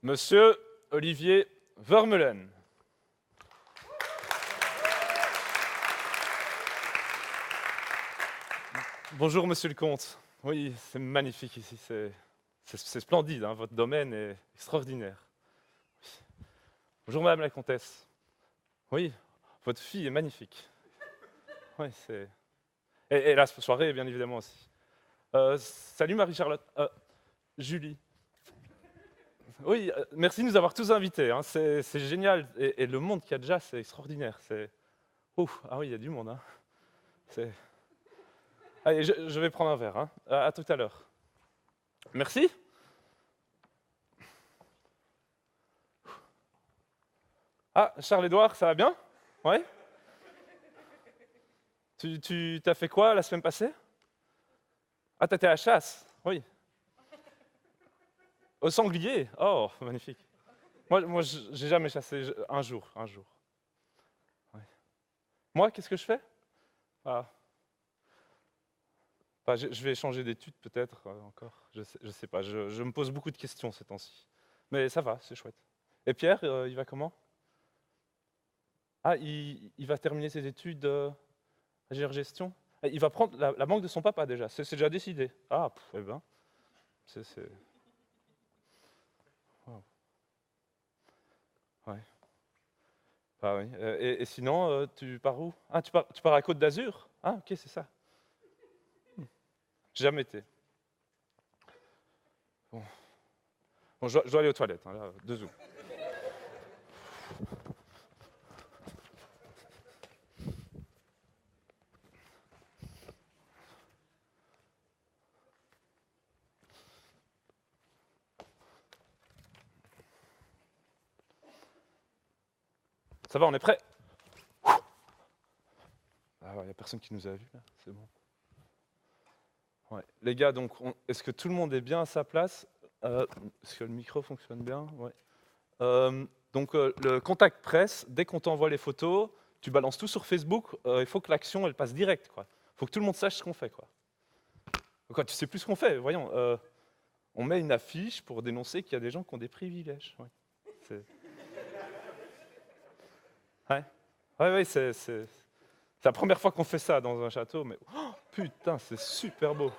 Monsieur Olivier Vermeulen. Bonjour, monsieur le comte. Oui, c'est magnifique ici, c'est splendide, hein, votre domaine est extraordinaire. Bonjour, madame la comtesse. Oui, votre fille est magnifique. Oui, c'est... Et la soirée, bien évidemment, aussi. Salut, Marie-Charlotte. Julie. Oui, merci de nous avoir tous invités, hein, c'est génial. Et le monde qu'il y a déjà, c'est extraordinaire. Ouf, ah oui, il y a du monde. Hein. Allez, je vais prendre un verre. Hein. À tout à l'heure. Merci. Ah, Charles-Édouard, ça va bien? Ouais? Tu t'as fait quoi la semaine passée? Ah, t'étais à la chasse? Oui. Au sanglier? Oh, magnifique. Moi j'ai jamais chassé. Un jour. Ouais. Moi, qu'est-ce que je fais? Ah. Bah, je vais changer d'études peut-être encore. Je sais pas. Je me pose beaucoup de questions ces temps-ci. Mais ça va, c'est chouette. Et Pierre, il va comment? Ah, il va terminer ses études gestion. Il va prendre la banque de son papa déjà. C'est déjà décidé. Ah, eh ben, c'est... Wow. Ouais. Ah oui. Et sinon, tu pars où? Ah, tu pars à Côte d'Azur? Ah, ok, c'est ça. J'ai jamais été. Bon, je dois aller aux toilettes, hein, là, 2 secondes. Ça va, on est prêt? Ah, il n'y a personne qui nous a vus, là, c'est bon. Ouais. Les gars, donc, est-ce que tout le monde est bien à sa place? Est-ce que le micro fonctionne bien? Ouais. Donc, le contact presse, dès qu'on t'envoie les photos, tu balances tout sur Facebook, il faut que l'action, elle passe direct, quoi. Il faut que tout le monde sache ce qu'on fait, quoi. Quoi, tu sais plus ce qu'on fait, voyons. On met une affiche pour dénoncer qu'il y a des gens qui ont des privilèges. Ouais. Ouais, ouais, c'est la première fois qu'on fait ça dans un château, mais oh, putain, c'est super beau.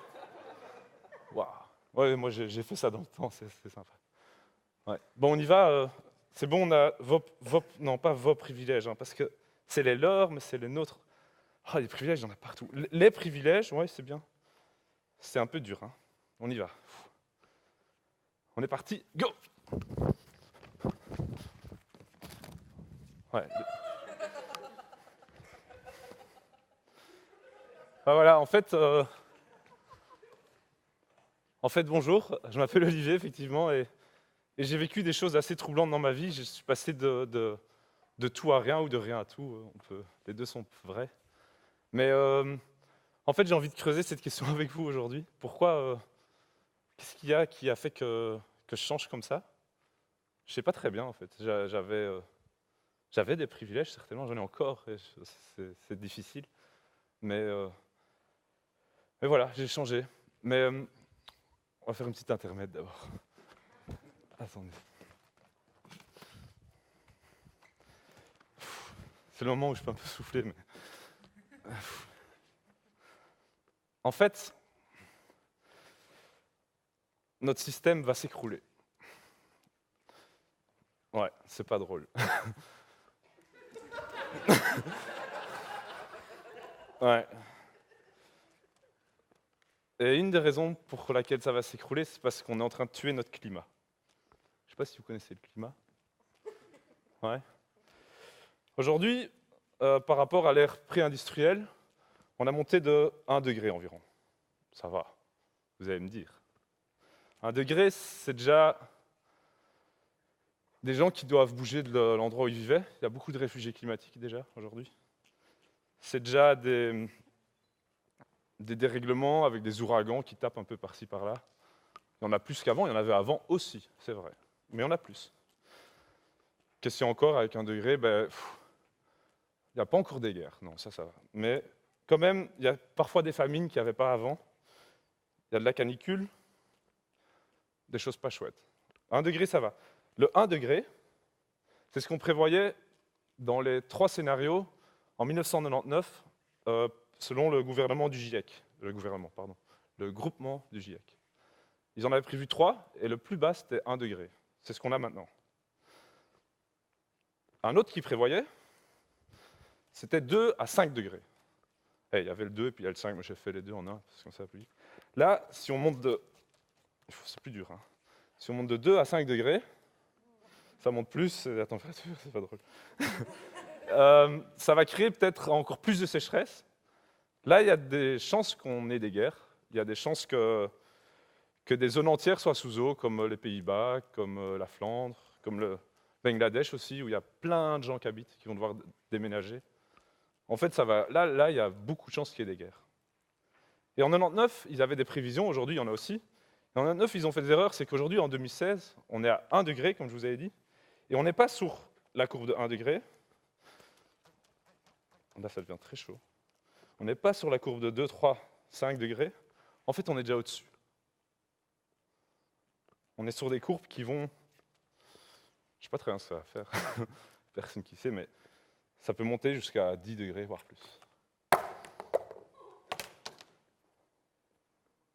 Waouh. Ouais, moi j'ai fait ça dans le temps, c'est sympa. Ouais. Bon, on y va. C'est bon, on a non pas vos privilèges, hein, parce que c'est les leurs, mais c'est les nôtres. Ah, les privilèges, il y en a partout. Les privilèges, ouais, c'est bien. C'est un peu dur, hein. On y va. On est parti, go! Ouais. Ah, voilà, en fait, bonjour, je m'appelle Olivier, effectivement, et j'ai vécu des choses assez troublantes dans ma vie. Je suis passé de tout à rien ou de rien à tout. Les deux sont vrais. Mais en fait, j'ai envie de creuser cette question avec vous aujourd'hui. Pourquoi qu'est-ce qu'il y a qui a fait que je change comme ça? Je sais pas très bien, en fait. J'avais des privilèges, certainement, j'en ai encore, et c'est difficile. Mais voilà, j'ai changé. Mais on va faire une petite intermède d'abord. Attendez. C'est le moment où je peux un peu souffler, mais... En fait, notre système va s'écrouler. Ouais, c'est pas drôle. Ouais. Et une des raisons pour laquelle ça va s'écrouler, c'est parce qu'on est en train de tuer notre climat. Je sais pas si vous connaissez le climat. Ouais. Aujourd'hui, par rapport à l'ère pré-industrielle, on a monté de 1 degré environ. Ça va, vous allez me dire. 1 degré, c'est déjà des gens qui doivent bouger de l'endroit où ils vivaient. Il y a beaucoup de réfugiés climatiques déjà aujourd'hui. C'est déjà des dérèglements avec des ouragans qui tapent un peu par-ci par-là. Il y en a plus qu'avant, il y en avait avant aussi, c'est vrai. Mais il y en a plus. Question encore, avec 1 degré, il n'y a pas encore des guerres, non, ça va. Mais quand même, il y a parfois des famines qu'il n'y avait pas avant. Il y a de la canicule, des choses pas chouettes. 1 degré, ça va. Le 1 degré, c'est ce qu'on prévoyait dans les 3 scénarios en 1999, selon le gouvernement du GIEC. Le groupement du GIEC. Ils en avaient prévu 3, et le plus bas, c'était 1 degré. C'est ce qu'on a maintenant. Un autre qui prévoyait, c'était 2 à 5 degrés. Il y avait le 2 et puis il y a le 5, moi j'ai fait les deux en un, parce que ça va plus vite. Là, si on monte de... C'est plus dur, hein. Si on monte de 2 à 5 degrés, ça monte plus, c'est la température, c'est pas drôle. Ça va créer peut-être encore plus de sécheresse. Là, il y a des chances qu'on ait des guerres. Il y a des chances que des zones entières soient sous eau, comme les Pays-Bas, comme la Flandre, comme le Bangladesh aussi, où il y a plein de gens qui habitent, qui vont devoir déménager. En fait, ça va. Là, il y a beaucoup de chances qu'il y ait des guerres. Et en 99, ils avaient des prévisions, aujourd'hui il y en a aussi. Et en 99, ils ont fait des erreurs, c'est qu'aujourd'hui, en 2016, on est à 1 degré, comme je vous avais dit, et on n'est pas sur la courbe de 1 degré. Là, ça devient très chaud. On n'est pas sur la courbe de 2, 3, 5 degrés. En fait, on est déjà au-dessus. On est sur des courbes qui vont... Je ne sais pas très bien ce que ça va faire. Personne qui sait, mais ça peut monter jusqu'à 10 degrés, voire plus.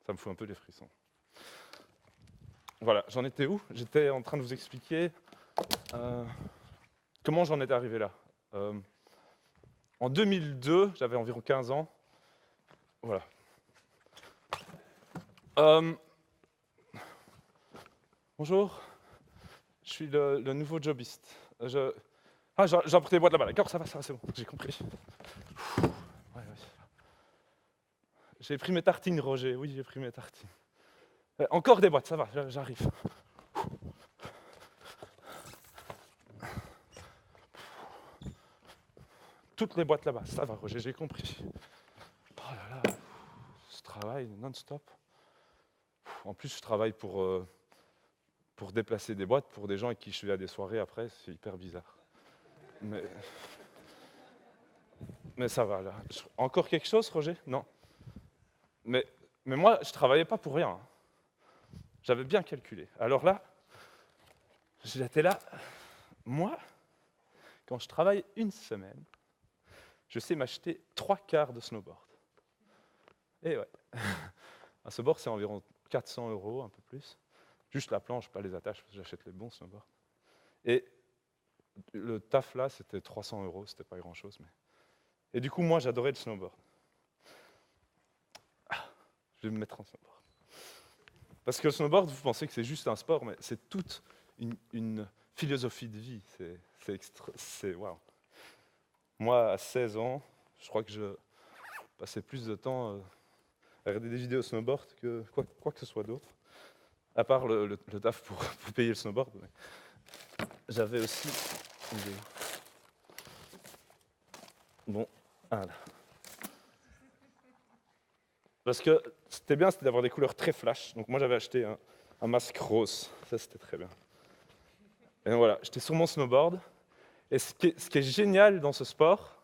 Ça me fout un peu les frissons. Voilà, j'en étais où? J'étais en train de vous expliquer comment j'en étais arrivé là. En 2002, j'avais environ 15 ans. Voilà. Bonjour, je suis le nouveau jobiste. J'ai emporté les boîtes là-bas, d'accord, ça va, c'est bon, j'ai compris. Ouais. J'ai pris mes tartines, Roger, oui, j'ai pris mes tartines. Encore des boîtes, ça va, j'arrive. Toutes les boîtes là-bas, ça va, Roger, j'ai compris. Oh là là, ce travail non-stop. En plus, je travaille pour déplacer des boîtes pour des gens avec qui je vais à des soirées après, c'est hyper bizarre. Mais ça va, là. Encore quelque chose, Roger? Non. Mais moi, je ne travaillais pas pour rien. J'avais bien calculé. Alors là, j'étais là. Moi, quand je travaille une semaine, je sais m'acheter 3 quarts de snowboard. Et ouais. Un snowboard, c'est environ 400 €, un peu plus. Juste la planche, pas les attaches, parce que j'achète les bons snowboards. Et le taf là, c'était 300 €, c'était pas grand-chose. Et du coup, moi, j'adorais le snowboard. Je vais me mettre en snowboard. Parce que le snowboard, vous pensez que c'est juste un sport, mais c'est toute une philosophie de vie. C'est waouh. Moi, à 16 ans, je crois que je passais plus de temps à regarder des vidéos snowboard que quoi que ce soit d'autre. À part le taf pour payer le snowboard. J'avais aussi une idée. Bon, voilà. Parce que c'était bien, c'était d'avoir des couleurs très flash. Donc moi, j'avais acheté un masque rose. Ça, c'était très bien. Et donc, voilà, j'étais sur mon snowboard. Et ce qui est génial dans ce sport,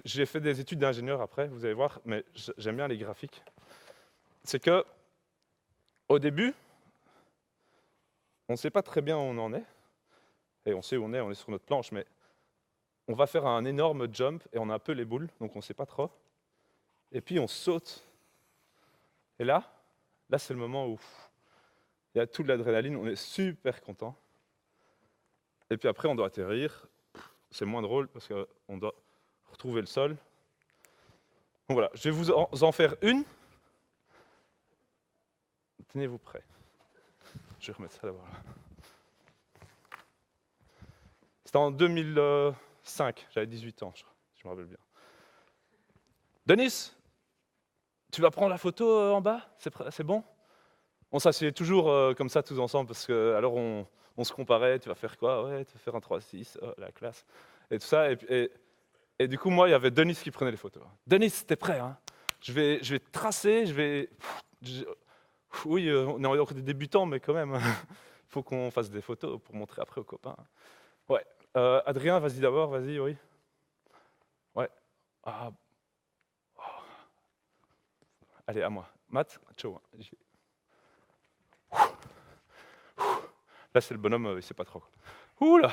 j'ai fait des études d'ingénieur après, vous allez voir, mais j'aime bien les graphiques. C'est que, au début, on ne sait pas très bien où on en est. Et on sait où on est sur notre planche, mais on va faire un énorme jump et on a un peu les boules, donc on ne sait pas trop. Et puis on saute. Et là c'est le moment où il y a toute l'adrénaline, on est super content. Et puis après, on doit atterrir. C'est moins drôle parce qu'on doit retrouver le sol. Donc voilà, je vais vous en faire une. Tenez-vous prêts. Je vais remettre ça d'abord là. C'était en 2005, j'avais 18 ans, je me rappelle bien. Denis, tu vas prendre la photo en bas? C'est bon? On s'assied toujours comme ça tous ensemble parce que alors on se comparait, tu vas faire quoi? Ouais, tu vas faire un 3-6, oh, la classe. Et tout ça. Et du coup, moi, il y avait Denis qui prenait les photos. Denis, t'es prêt, hein? Je vais tracer, oui, on est encore des débutants, mais quand même, il faut qu'on fasse des photos pour montrer après aux copains. Ouais. Adrien, vas-y d'abord, vas-y, oui. Ouais. Ah. Oh. Allez, à moi. Matt, ciao. Là, c'est le bonhomme, il sait pas trop. Ouh là.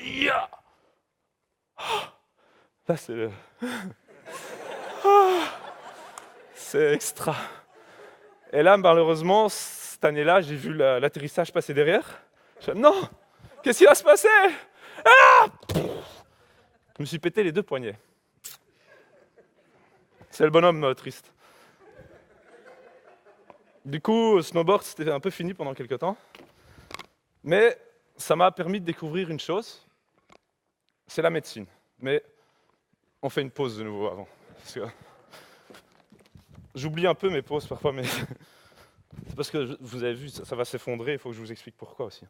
Ya. Là, c'est le... C'est extra. Et là, malheureusement, cette année-là, j'ai vu l'atterrissage passer derrière. Je fais, non, qu'est-ce qui va se passer? Ah, je me suis pété les 2 poignets. C'est le bonhomme triste. Du coup, snowboard, c'était un peu fini pendant quelques temps. Mais ça m'a permis de découvrir une chose, c'est la médecine. Mais on fait une pause de nouveau avant. Parce que j'oublie un peu mes pauses parfois, mais c'est parce que vous avez vu, ça va s'effondrer, il faut que je vous explique pourquoi aussi.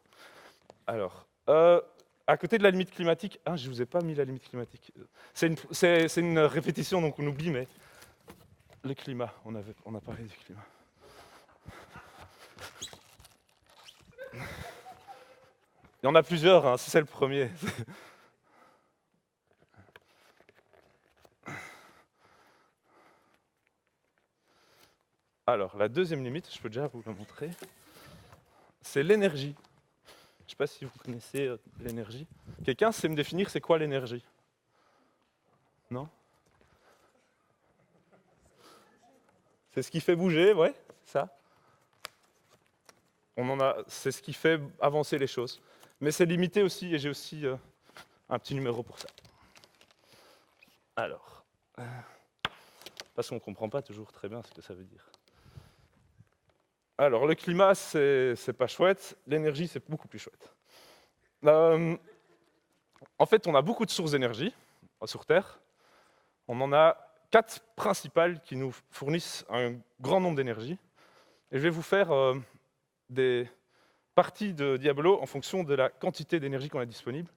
Alors, à côté de la limite climatique, je ne vous ai pas mis la limite climatique. C'est une répétition, donc on oublie, mais le climat, on a parlé du climat. Il y en a plusieurs, hein, c'est le premier. Alors, la deuxième limite, je peux déjà vous la montrer, c'est l'énergie. Je ne sais pas si vous connaissez l'énergie. Quelqu'un sait me définir c'est quoi l'énergie? Non? C'est ce qui fait bouger, ouais, ça. C'est ce qui fait avancer les choses. Mais c'est limité aussi, et j'ai aussi un petit numéro pour ça. Alors, parce qu'on ne comprend pas toujours très bien ce que ça veut dire. Alors, le climat, c'est pas chouette. L'énergie, c'est beaucoup plus chouette. En fait, on a beaucoup de sources d'énergie sur Terre. On en a 4 principales qui nous fournissent un grand nombre d'énergie. Et je vais vous faire des parties de Diablo en fonction de la quantité d'énergie qu'on a disponible.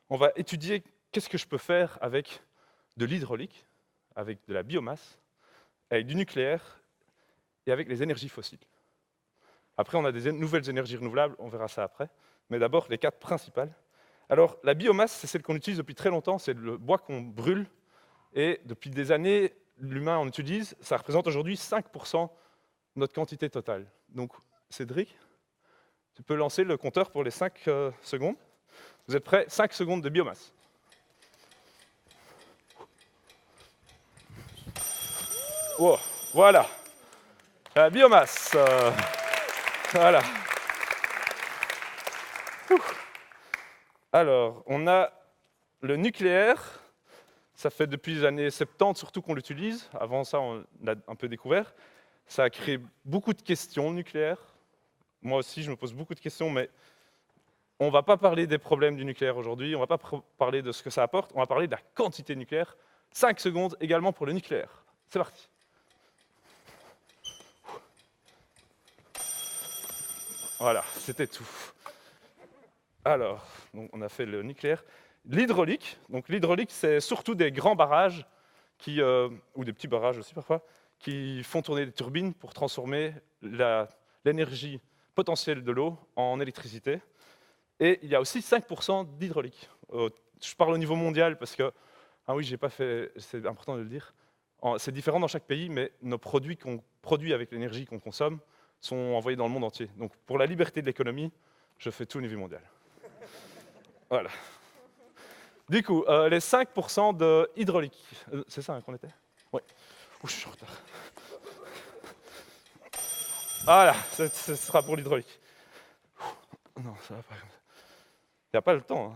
On va étudier qu'est-ce que je peux faire avec de l'hydraulique, avec de la biomasse, avec du nucléaire et avec les énergies fossiles. Après, on a des nouvelles énergies renouvelables, on verra ça après. Mais d'abord, les 4 principales. Alors, la biomasse, c'est celle qu'on utilise depuis très longtemps, c'est le bois qu'on brûle. Et depuis des années, l'humain en utilise. Ça représente aujourd'hui 5% de notre quantité totale. Donc, Cédric, tu peux lancer le compteur pour les 5 secondes. Vous êtes prêts? 5 secondes de biomasse. Wow, voilà. La biomasse. Voilà. Alors, on a le nucléaire. Ça fait depuis les années 70 surtout qu'on l'utilise. Avant ça, on l'a un peu découvert. Ça a créé beaucoup de questions, le nucléaire. Moi aussi, je me pose beaucoup de questions, mais on ne va pas parler des problèmes du nucléaire aujourd'hui. On ne va pas parler de ce que ça apporte. On va parler de la quantité nucléaire. 5 secondes également pour le nucléaire. C'est parti. Voilà, c'était tout. Alors, donc on a fait le nucléaire. L'hydraulique, donc l'hydraulique, c'est surtout des grands barrages, ou des petits barrages aussi parfois, qui font tourner des turbines pour transformer l'énergie potentielle de l'eau en électricité. Et il y a aussi 5% d'hydraulique. Je parle au niveau mondial parce que, oui, j'ai pas fait, c'est important de le dire. C'est différent dans chaque pays, mais nos produits qu'on produit avec l'énergie qu'on consomme sont envoyés dans le monde entier. Donc pour la liberté de l'économie, je fais tout au niveau mondial. Voilà. Du coup, les 5% de hydraulique. C'est ça qu'on était? Oui. Je suis en retard. Voilà, ce sera pour l'hydraulique. Non, ça va pas. Il n'y a pas le temps.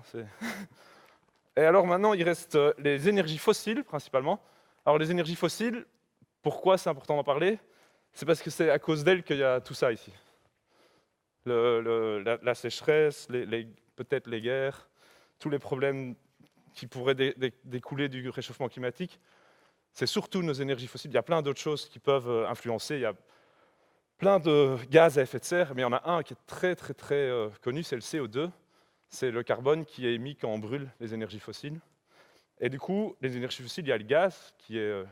Et alors maintenant, il reste les énergies fossiles, principalement. Alors les énergies fossiles, pourquoi c'est important d'en parler? C'est parce que c'est à cause d'elles qu'il y a tout ça ici. La sécheresse, peut-être les guerres, tous les problèmes qui pourraient découler du réchauffement climatique, c'est surtout nos énergies fossiles. Il y a plein d'autres choses qui peuvent influencer. Il y a plein de gaz à effet de serre, mais il y en a un qui est très connu, c'est le CO2. C'est le carbone qui est émis quand on brûle les énergies fossiles. Et du coup, les énergies fossiles, il y a le gaz qui est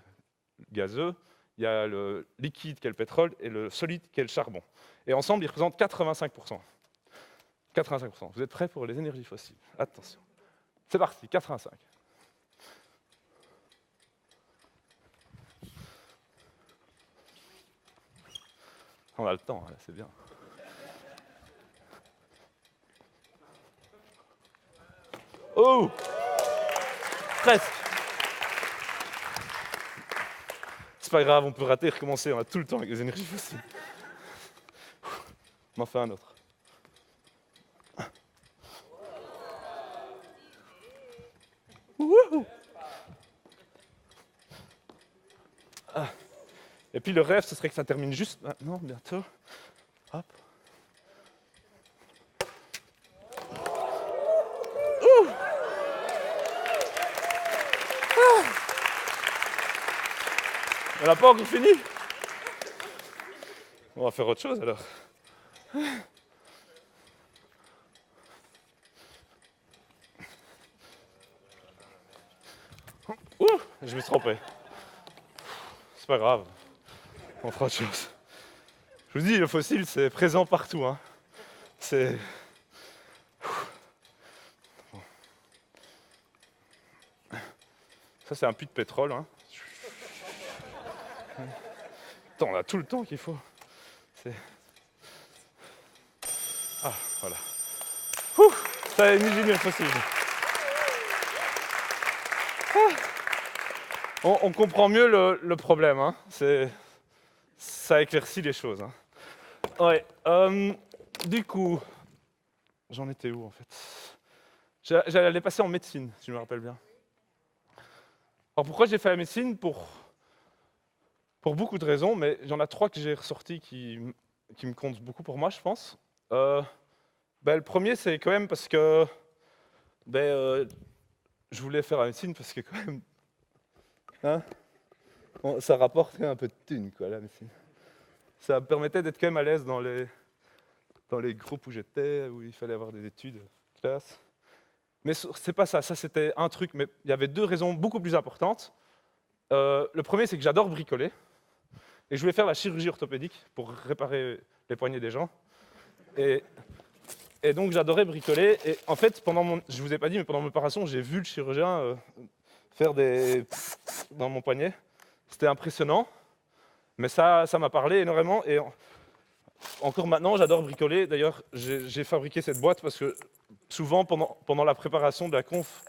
gazeux, il y a le liquide qui est le pétrole et le solide qui est le charbon. Et ensemble, ils représentent 85%. 85%. Vous êtes prêts pour les énergies fossiles? Attention. C'est parti, 85. On a le temps, là, c'est bien. Oh! Presque! C'est pas grave, on peut rater et recommencer, on a tout le temps avec les énergies fossiles. On en fait un autre. Wouhou! Ah. Et puis le rêve, ce serait que ça termine juste maintenant, bientôt. Hop. Ouh! Ah. On n'a pas encore fini. On va faire autre chose alors. Ouh, je me suis trompé. C'est pas grave. On fera autre chose. Je vous dis, le fossile, c'est présent partout. Hein. C'est... Ça, c'est un puits de pétrole. Hein. Attends, on a tout le temps qu'il faut. C'est... Ah, voilà. Ouh, ça a émulé le fossile. On comprend mieux le problème. Hein. Ça éclaircit les choses. Hein. Ouais. Du coup, j'en étais où en fait? J'allais passer en médecine, si je me rappelle bien. Alors pourquoi j'ai fait la médecine? Pour beaucoup de raisons, mais il y en a 3 que j'ai ressortis qui me comptent beaucoup pour moi, je pense. Le premier, c'est quand même parce que je voulais faire la médecine parce que quand même, hein, ça rapporte un peu de thunes, quoi, la médecine. Ça me permettait d'être quand même à l'aise dans les groupes où j'étais, où il fallait avoir des études, classe. Mais c'est pas ça, ça c'était un truc, mais il y avait 2 raisons beaucoup plus importantes. Le premier, c'est que j'adore bricoler, et je voulais faire la chirurgie orthopédique pour réparer les poignets des gens. Et donc j'adorais bricoler, et en fait, je vous ai pas dit, mais pendant mon opération, j'ai vu le chirurgien faire des dans mon poignet. C'était impressionnant, mais ça m'a parlé énormément, et encore maintenant, j'adore bricoler. D'ailleurs, j'ai fabriqué cette boîte parce que souvent, pendant la préparation de la conf,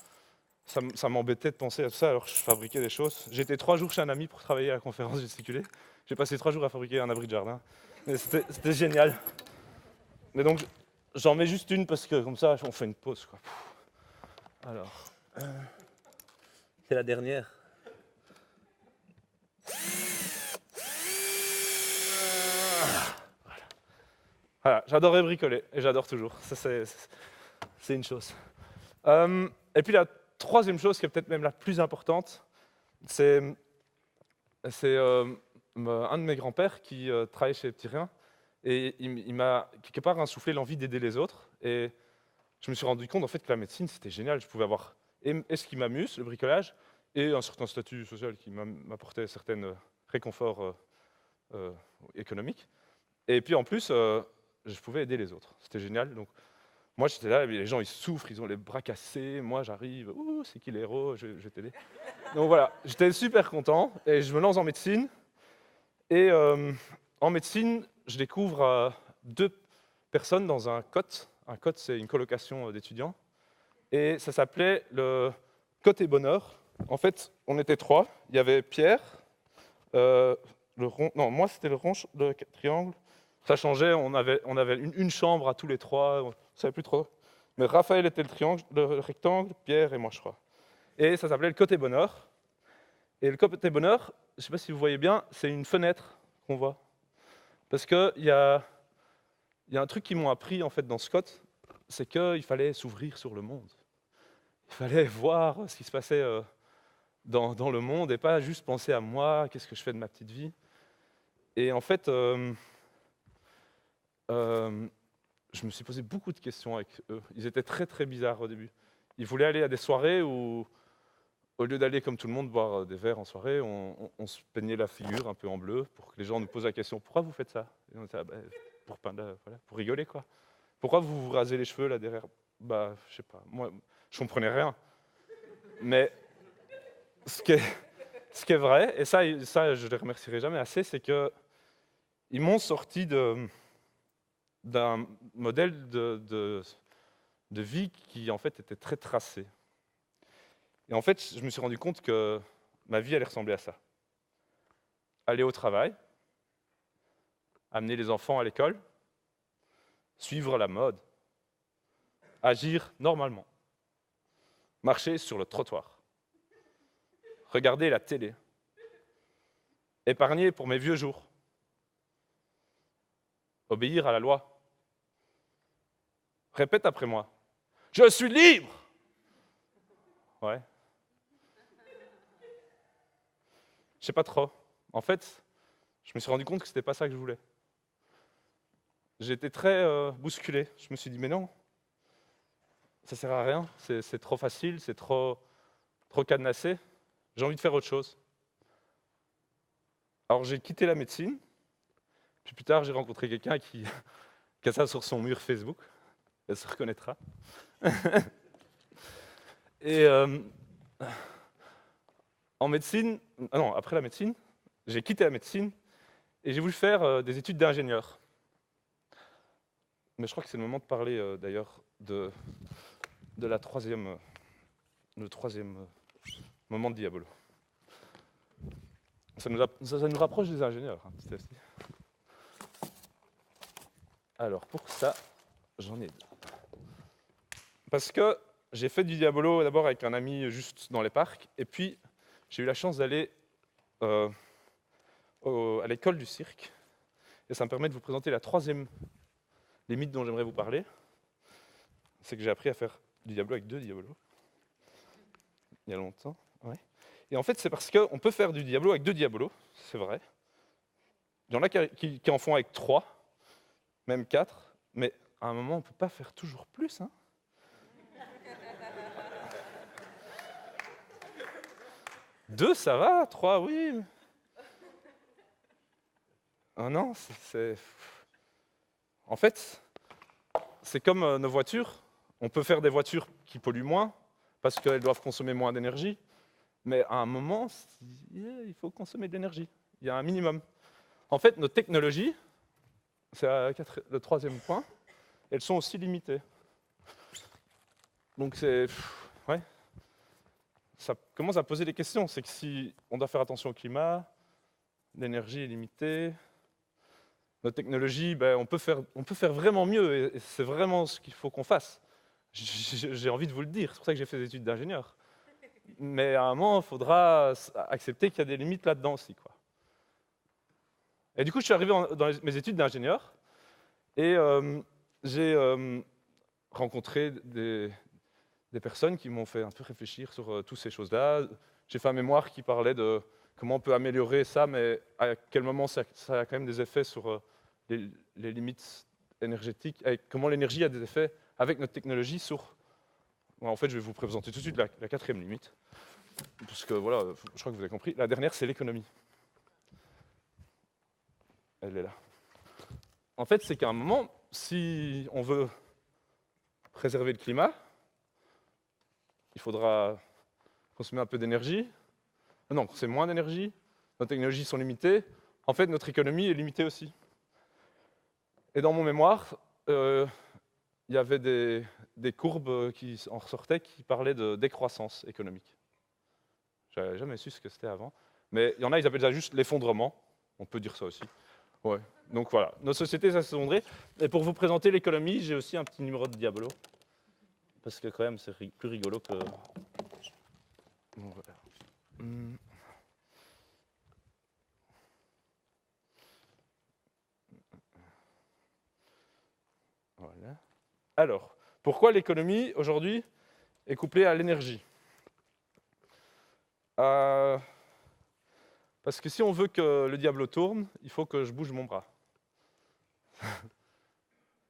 ça m'embêtait de penser à tout ça, alors je fabriquais des choses. J'étais 3 jours chez un ami pour travailler à la conférence gesticulée. J'ai passé 3 jours à fabriquer un abri de jardin. Mais c'était génial. Mais donc, j'en mets juste une parce que comme ça, on fait une pause, quoi. Alors, c'est la dernière. Voilà, j'adorais bricoler et j'adore toujours. Ça, c'est une chose. Et puis la 3e chose, qui est peut-être même la plus importante, c'est un de mes grands-pères qui travaillait chez les petits riens, et il m'a quelque part insufflé l'envie d'aider les autres. Et je me suis rendu compte en fait que la médecine, c'était génial. Je pouvais avoir et ce qui m'amuse, le bricolage, et un certain statut social qui m'apportait certains réconforts économiques. Et puis en plus, je pouvais aider les autres. C'était génial. Donc moi, j'étais là, les gens ils souffrent, ils ont les bras cassés. Moi, j'arrive, ouh, c'est qui l'héros, je vais t'aider. Donc voilà, j'étais super content et je me lance en médecine. Et en médecine, je découvre 2 personnes dans un COT. Un COT, c'est une colocation d'étudiants. Et ça s'appelait le Côté Bonheur. En fait, on était 3. Il y avait Pierre, le rond. Non, moi c'était le rond, le triangle. Ça changeait, on avait une chambre à tous les 3, on ne savait plus trop. Mais Raphaël était le triangle, le rectangle, Pierre et moi, je crois. Et ça s'appelait le Côté Bonheur. Et le Côté Bonheur, je ne sais pas si vous voyez bien, c'est une fenêtre qu'on voit. Parce qu'il y a un truc qu'ils m'ont appris en fait dans ce côté, c'est qu'il fallait s'ouvrir sur le monde. Il fallait voir ce qui se passait dans le monde et pas juste penser à moi, qu'est-ce que je fais de ma petite vie. Et en fait, je me suis posé beaucoup de questions avec eux. Ils étaient très très bizarres au début. Ils voulaient aller à des soirées où, au lieu d'aller comme tout le monde boire des verres en soirée, on se peignait la figure un peu en bleu pour que les gens nous posent la question: pourquoi vous faites ça? Et on était, pour rigoler quoi. Pourquoi vous vous rasez les cheveux là derrière? Bah, je sais pas. Moi, je comprenais rien. Mais ce qui est vrai, et ça je les remercierai jamais assez, c'est que ils m'ont sorti d'un modèle de vie qui en fait était très tracé. Et en fait, je me suis rendu compte que ma vie allait ressembler à ça. Aller au travail, amener les enfants à l'école, suivre la mode, agir normalement, marcher sur le trottoir, regarder la télé, épargner pour mes vieux jours, obéir à la loi. Répète après moi. Je suis libre! Ouais. Je sais pas trop. En fait, je me suis rendu compte que c'était pas ça que je voulais. J'ai été très bousculé. Je me suis dit, mais non, ça sert à rien, c'est trop facile, c'est trop cadenassé. J'ai envie de faire autre chose. Alors j'ai quitté la médecine, puis plus tard j'ai rencontré quelqu'un qui a ça sur son mur Facebook. Elle se reconnaîtra. Et en médecine, non, après la médecine, j'ai quitté la médecine et j'ai voulu faire des études d'ingénieur. Mais je crois que c'est le moment de parler d'ailleurs de le troisième moment de Diabolo. Ça nous rapproche des ingénieurs, hein, petit à petit. Alors pour ça, j'en ai deux. Parce que j'ai fait du Diabolo d'abord avec un ami juste dans les parcs, et puis j'ai eu la chance d'aller à l'école du cirque. Et ça me permet de vous présenter la troisième limite dont j'aimerais vous parler. C'est que j'ai appris à faire du Diabolo avec deux Diabolos. Il y a longtemps, ouais. Et en fait, c'est parce qu'on peut faire du Diabolo avec deux Diabolos, c'est vrai. Il y en a qui en font avec 3, même 4, mais à un moment, on ne peut pas faire toujours plus. Hein. 2, ça va, 3, oui. Ah non, c'est... En fait, c'est comme nos voitures. On peut faire des voitures qui polluent moins, parce qu'elles doivent consommer moins d'énergie, mais à un moment, il faut consommer de l'énergie. Il y a un minimum. En fait, nos technologies, c'est le troisième point, elles sont aussi limitées. Donc ouais, ça commence à poser des questions. C'est que si on doit faire attention au climat, l'énergie est limitée, notre technologie, ben, on peut faire vraiment mieux, et c'est vraiment ce qu'il faut qu'on fasse. J'ai envie de vous le dire, c'est pour ça que j'ai fait des études d'ingénieur. Mais à un moment, il faudra accepter qu'il y a des limites là-dedans aussi, quoi. Et du coup, je suis arrivé dans mes études d'ingénieur, et j'ai rencontré des personnes qui m'ont fait un peu réfléchir sur toutes ces choses-là. J'ai fait un mémoire qui parlait de comment on peut améliorer ça, mais à quel moment ça a quand même des effets sur les limites énergétiques, et comment l'énergie a des effets avec notre technologie sur... En fait, je vais vous présenter tout de suite la quatrième limite, parce que voilà, je crois que vous avez compris. La dernière, c'est l'économie. Elle est là. En fait, c'est qu'à un moment, si on veut préserver le climat, il faudra consommer un peu d'énergie. Non, c'est moins d'énergie. Nos technologies sont limitées. En fait, notre économie est limitée aussi. Et dans mon mémoire, il y avait des courbes qui en ressortaient qui parlaient de décroissance économique. Je n'avais jamais su ce que c'était avant. Mais il y en a, ils appellent ça juste l'effondrement. On peut dire ça aussi. Ouais. Donc voilà, nos sociétés ça s'effondrer. Et pour vous présenter l'économie, j'ai aussi un petit numéro de Diabolo. Parce que quand même, c'est plus rigolo que... Bon, voilà. Voilà. Alors, pourquoi l'économie, aujourd'hui, est couplée à l'énergie? Parce que si on veut que le Diablo tourne, il faut que je bouge mon bras.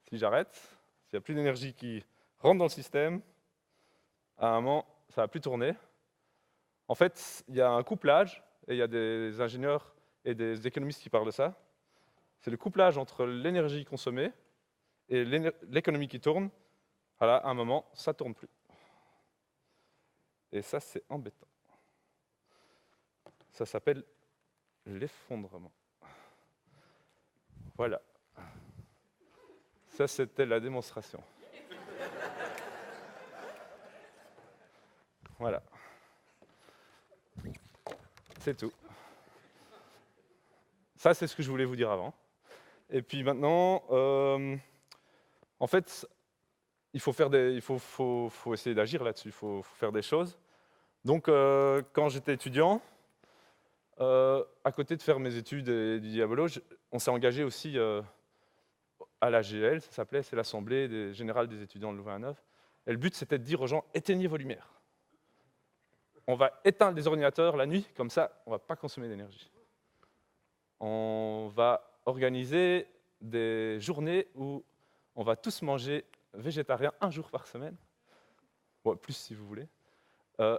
Si j'arrête, s'il n'y a plus d'énergie qui rentre dans le système, à un moment, ça ne va plus tourner. En fait, il y a un couplage, et il y a des ingénieurs et des économistes qui parlent de ça. C'est le couplage entre l'énergie consommée et l'économie qui tourne. Voilà, à un moment, ça ne tourne plus. Et ça, c'est embêtant. Ça s'appelle l'effondrement. Voilà. Ça, c'était la démonstration. Voilà. C'est tout. Ça, c'est ce que je voulais vous dire avant. Et puis maintenant, en fait, il faut essayer d'agir là-dessus, il faut faire des choses. Donc, quand j'étais étudiant, à côté de faire mes études et du Diabolo, on s'est engagé aussi à l'AGL, ça s'appelait, c'est l'Assemblée générale des étudiants de Louvain-la-Neuve. Et le but, c'était de dire aux gens, éteignez vos lumières. On va éteindre les ordinateurs la nuit, comme ça, on ne va pas consommer d'énergie. On va organiser des journées où on va tous manger végétarien un jour par semaine. Bon, plus si vous voulez.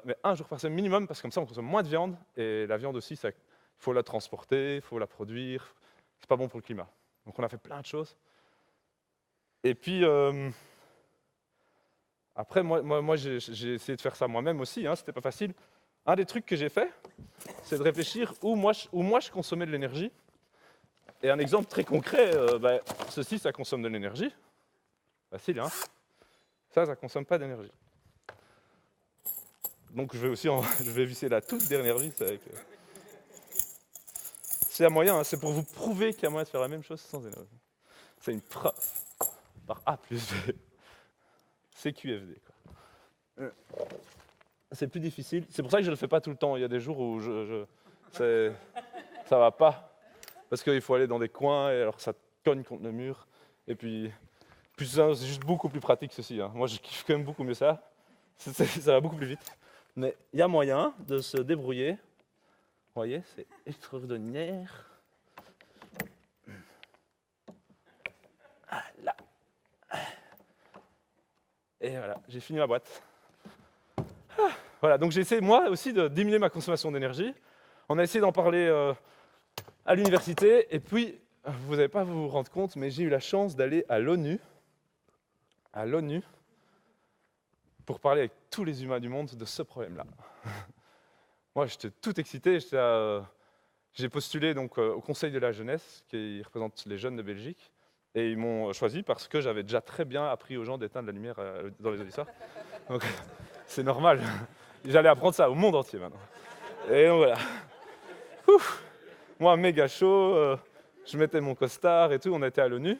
Mais un jour par semaine minimum, parce que comme ça, on consomme moins de viande. Et la viande aussi, il faut la transporter, il faut la produire. C'est pas bon pour le climat. Donc on a fait plein de choses. Et puis, après, moi j'ai essayé de faire ça moi-même aussi, hein, c'était pas facile. Un des trucs que j'ai fait, c'est de réfléchir où moi je consommais de l'énergie. Et un exemple très concret, ceci, ça consomme de l'énergie. Facile, hein. Ça ne consomme pas d'énergie. Donc je vais visser la toute dernière vis avec... C'est un moyen, hein, c'est pour vous prouver qu'il y a moyen de faire la même chose sans énergie. C'est une preuve par A plus B. C'est QFD, quoi. C'est plus difficile. C'est pour ça que je ne le fais pas tout le temps. Il y a des jours où ça va pas. Parce qu'il faut aller dans des coins et alors ça cogne contre le mur. Et puis ça, c'est juste beaucoup plus pratique ceci. Hein. Moi, je kiffe quand même beaucoup mieux ça. Ça va beaucoup plus vite. Mais il y a moyen de se débrouiller. Vous voyez, c'est extraordinaire. Ah, là. Et voilà, j'ai fini ma boîte. Ah, voilà, donc j'ai essayé moi aussi de diminuer ma consommation d'énergie. On a essayé d'en parler à l'université. Et puis, vous n'allez pas vous rendre compte, mais j'ai eu la chance d'aller à l'ONU. À l'ONU. Pour parler avec tous les humains du monde de ce problème-là. Moi, j'étais tout excité. J'ai postulé donc, au Conseil de la jeunesse, qui représente les jeunes de Belgique. Et ils m'ont choisi parce que j'avais déjà très bien appris aux gens d'éteindre la lumière dans les auditoires. Donc, c'est normal. J'allais apprendre ça au monde entier maintenant. Et donc voilà. Ouf. Moi, méga chaud. Je mettais mon costard et tout. On était à l'ONU.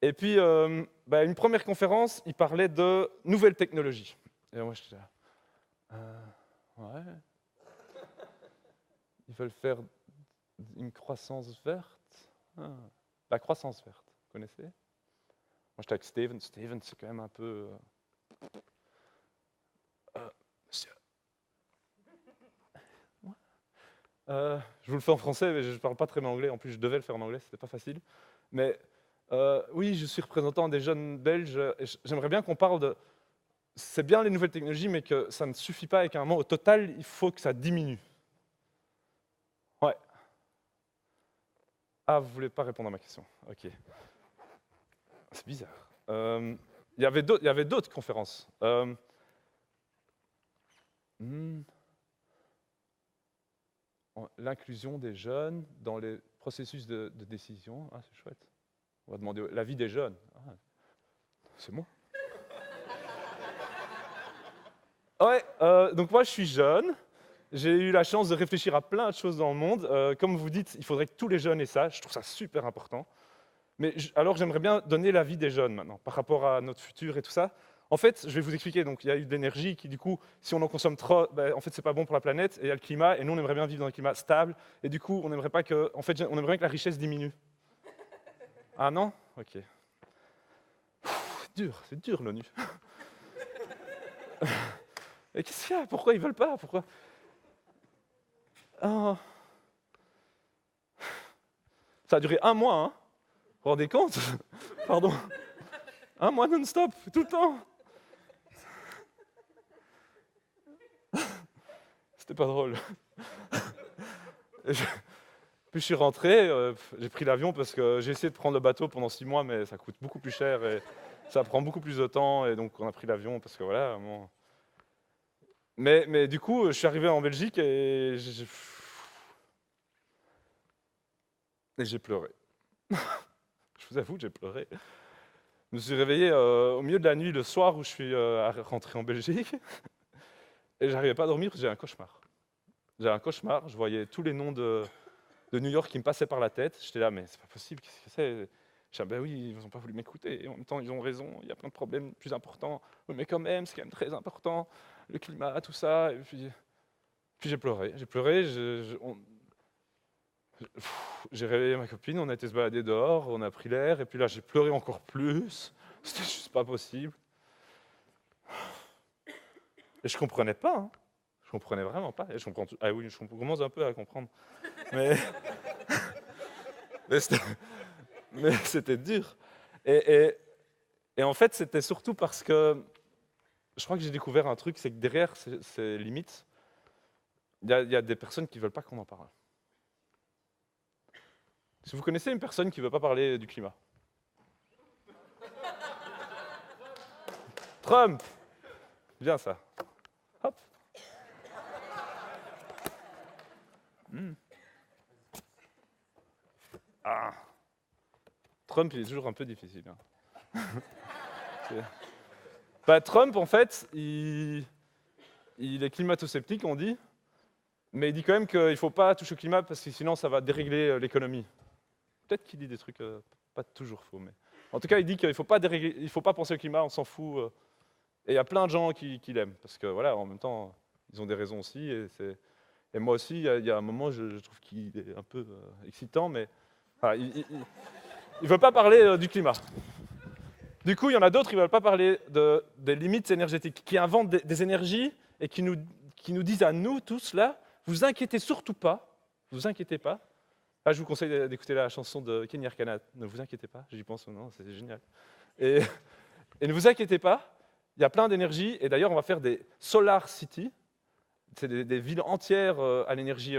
Et puis, une première conférence, il parlait de nouvelles technologies. Et moi, j'étais là, ouais. Ils veulent faire une croissance verte. Ah. La croissance verte, vous connaissez? Moi, j'étais avec Steven. Steven, c'est quand même un peu... monsieur. Je vous le fais en français, mais je ne parle pas très bien anglais. En plus, je devais le faire en anglais, c'était pas facile. Mais oui, je suis représentant des jeunes Belges. Et j'aimerais bien qu'on parle de... C'est bien les nouvelles technologies, mais que ça ne suffit pas et qu'à un moment, au total, il faut que ça diminue. Ouais. Ah, vous voulez pas répondre à ma question? Ok. C'est bizarre. Il y avait d'autres conférences. L'inclusion des jeunes dans les processus de décision. Ah, c'est chouette. On va demander l'avis des jeunes. Ah, c'est moi. Ouais, donc moi je suis jeune. J'ai eu la chance de réfléchir à plein de choses dans le monde. Comme vous dites, il faudrait que tous les jeunes aient ça. Je trouve ça super important. Mais alors j'aimerais bien donner l'avis des jeunes maintenant, par rapport à notre futur et tout ça. En fait, je vais vous expliquer. Donc, il y a eu de l'énergie qui, du coup, si on en consomme trop, en fait, c'est pas bon pour la planète. Et il y a le climat. Et nous, on aimerait bien vivre dans un climat stable. Et du coup, on aimerait pas que, on aimerait bien que la richesse diminue. Ah non? Ok. C'est dur l'ONU. Et qu'est-ce qu'il y a? Pourquoi ils veulent pas? Pourquoi? Oh. Ça a duré un mois, hein? Vous vous rendez compte? Pardon. Un mois non-stop, tout le temps. C'était pas drôle. Puis je suis rentré, j'ai pris l'avion parce que j'ai essayé de prendre le bateau pendant 6 mois, mais ça coûte beaucoup plus cher et ça prend beaucoup plus de temps. Et donc on a pris l'avion parce que voilà. Bon. Mais du coup, je suis arrivé en Belgique et j'ai pleuré. Je vous avoue, j'ai pleuré. Je me suis réveillé au milieu de la nuit, le soir où je suis rentré en Belgique, et j'arrivais pas à dormir, j'ai un cauchemar. J'ai un cauchemar, je voyais tous les noms de New York qui me passaient par la tête. J'étais là, mais c'est pas possible, qu'est-ce que c'est? Je dis, ben oui, ils n'ont pas voulu m'écouter, et en même temps, ils ont raison, il y a plein de problèmes plus importants. Oui, mais quand même, c'est quand même très important, le climat, tout ça. Et puis j'ai pleuré, j'ai réveillé ma copine, on a été se balader dehors, on a pris l'air, et puis là j'ai pleuré encore plus. C'était juste pas possible. Et je comprenais pas, hein. Je comprenais vraiment pas. Et je comprends ah oui, je commence un peu à comprendre. Mais, mais c'était dur. Et, et- et en fait, c'était surtout parce que je crois que j'ai découvert un truc, c'est que derrière ces limites, il y a des personnes qui veulent pas qu'on en parle. Si vous connaissez une personne qui veut pas parler du climat, Trump, bien ça. Hop. Hmm. Ah. Trump, il est toujours un peu difficile, hein. C'est- Bah, Trump, en fait, il est climato-sceptique, on dit, mais il dit quand même qu'il ne faut pas toucher au climat parce que sinon ça va dérégler l'économie. Peut-être qu'il dit des trucs pas toujours faux, mais en tout cas, il dit qu'il ne faut pas dérégler, il faut pas penser au climat, on s'en fout. Et il y a plein de gens qui l'aiment parce que voilà, en même temps, ils ont des raisons aussi. Et moi aussi, il y a un moment, je trouve qu'il est un peu excitant, mais voilà, il ne veut pas parler du climat. Du coup, il y en a d'autres qui ne veulent pas parler des limites énergétiques, qui inventent des énergies et qui nous disent à nous tous là, vous inquiétez surtout pas, vous inquiétez pas. Là, je vous conseille d'écouter la chanson de Kenny Arcana, ne vous inquiétez pas, j'y pense non, c'est génial. Et, et ne vous inquiétez pas, il y a plein d'énergie, et d'ailleurs, on va faire des Solar City, c'est des villes entières à l'énergie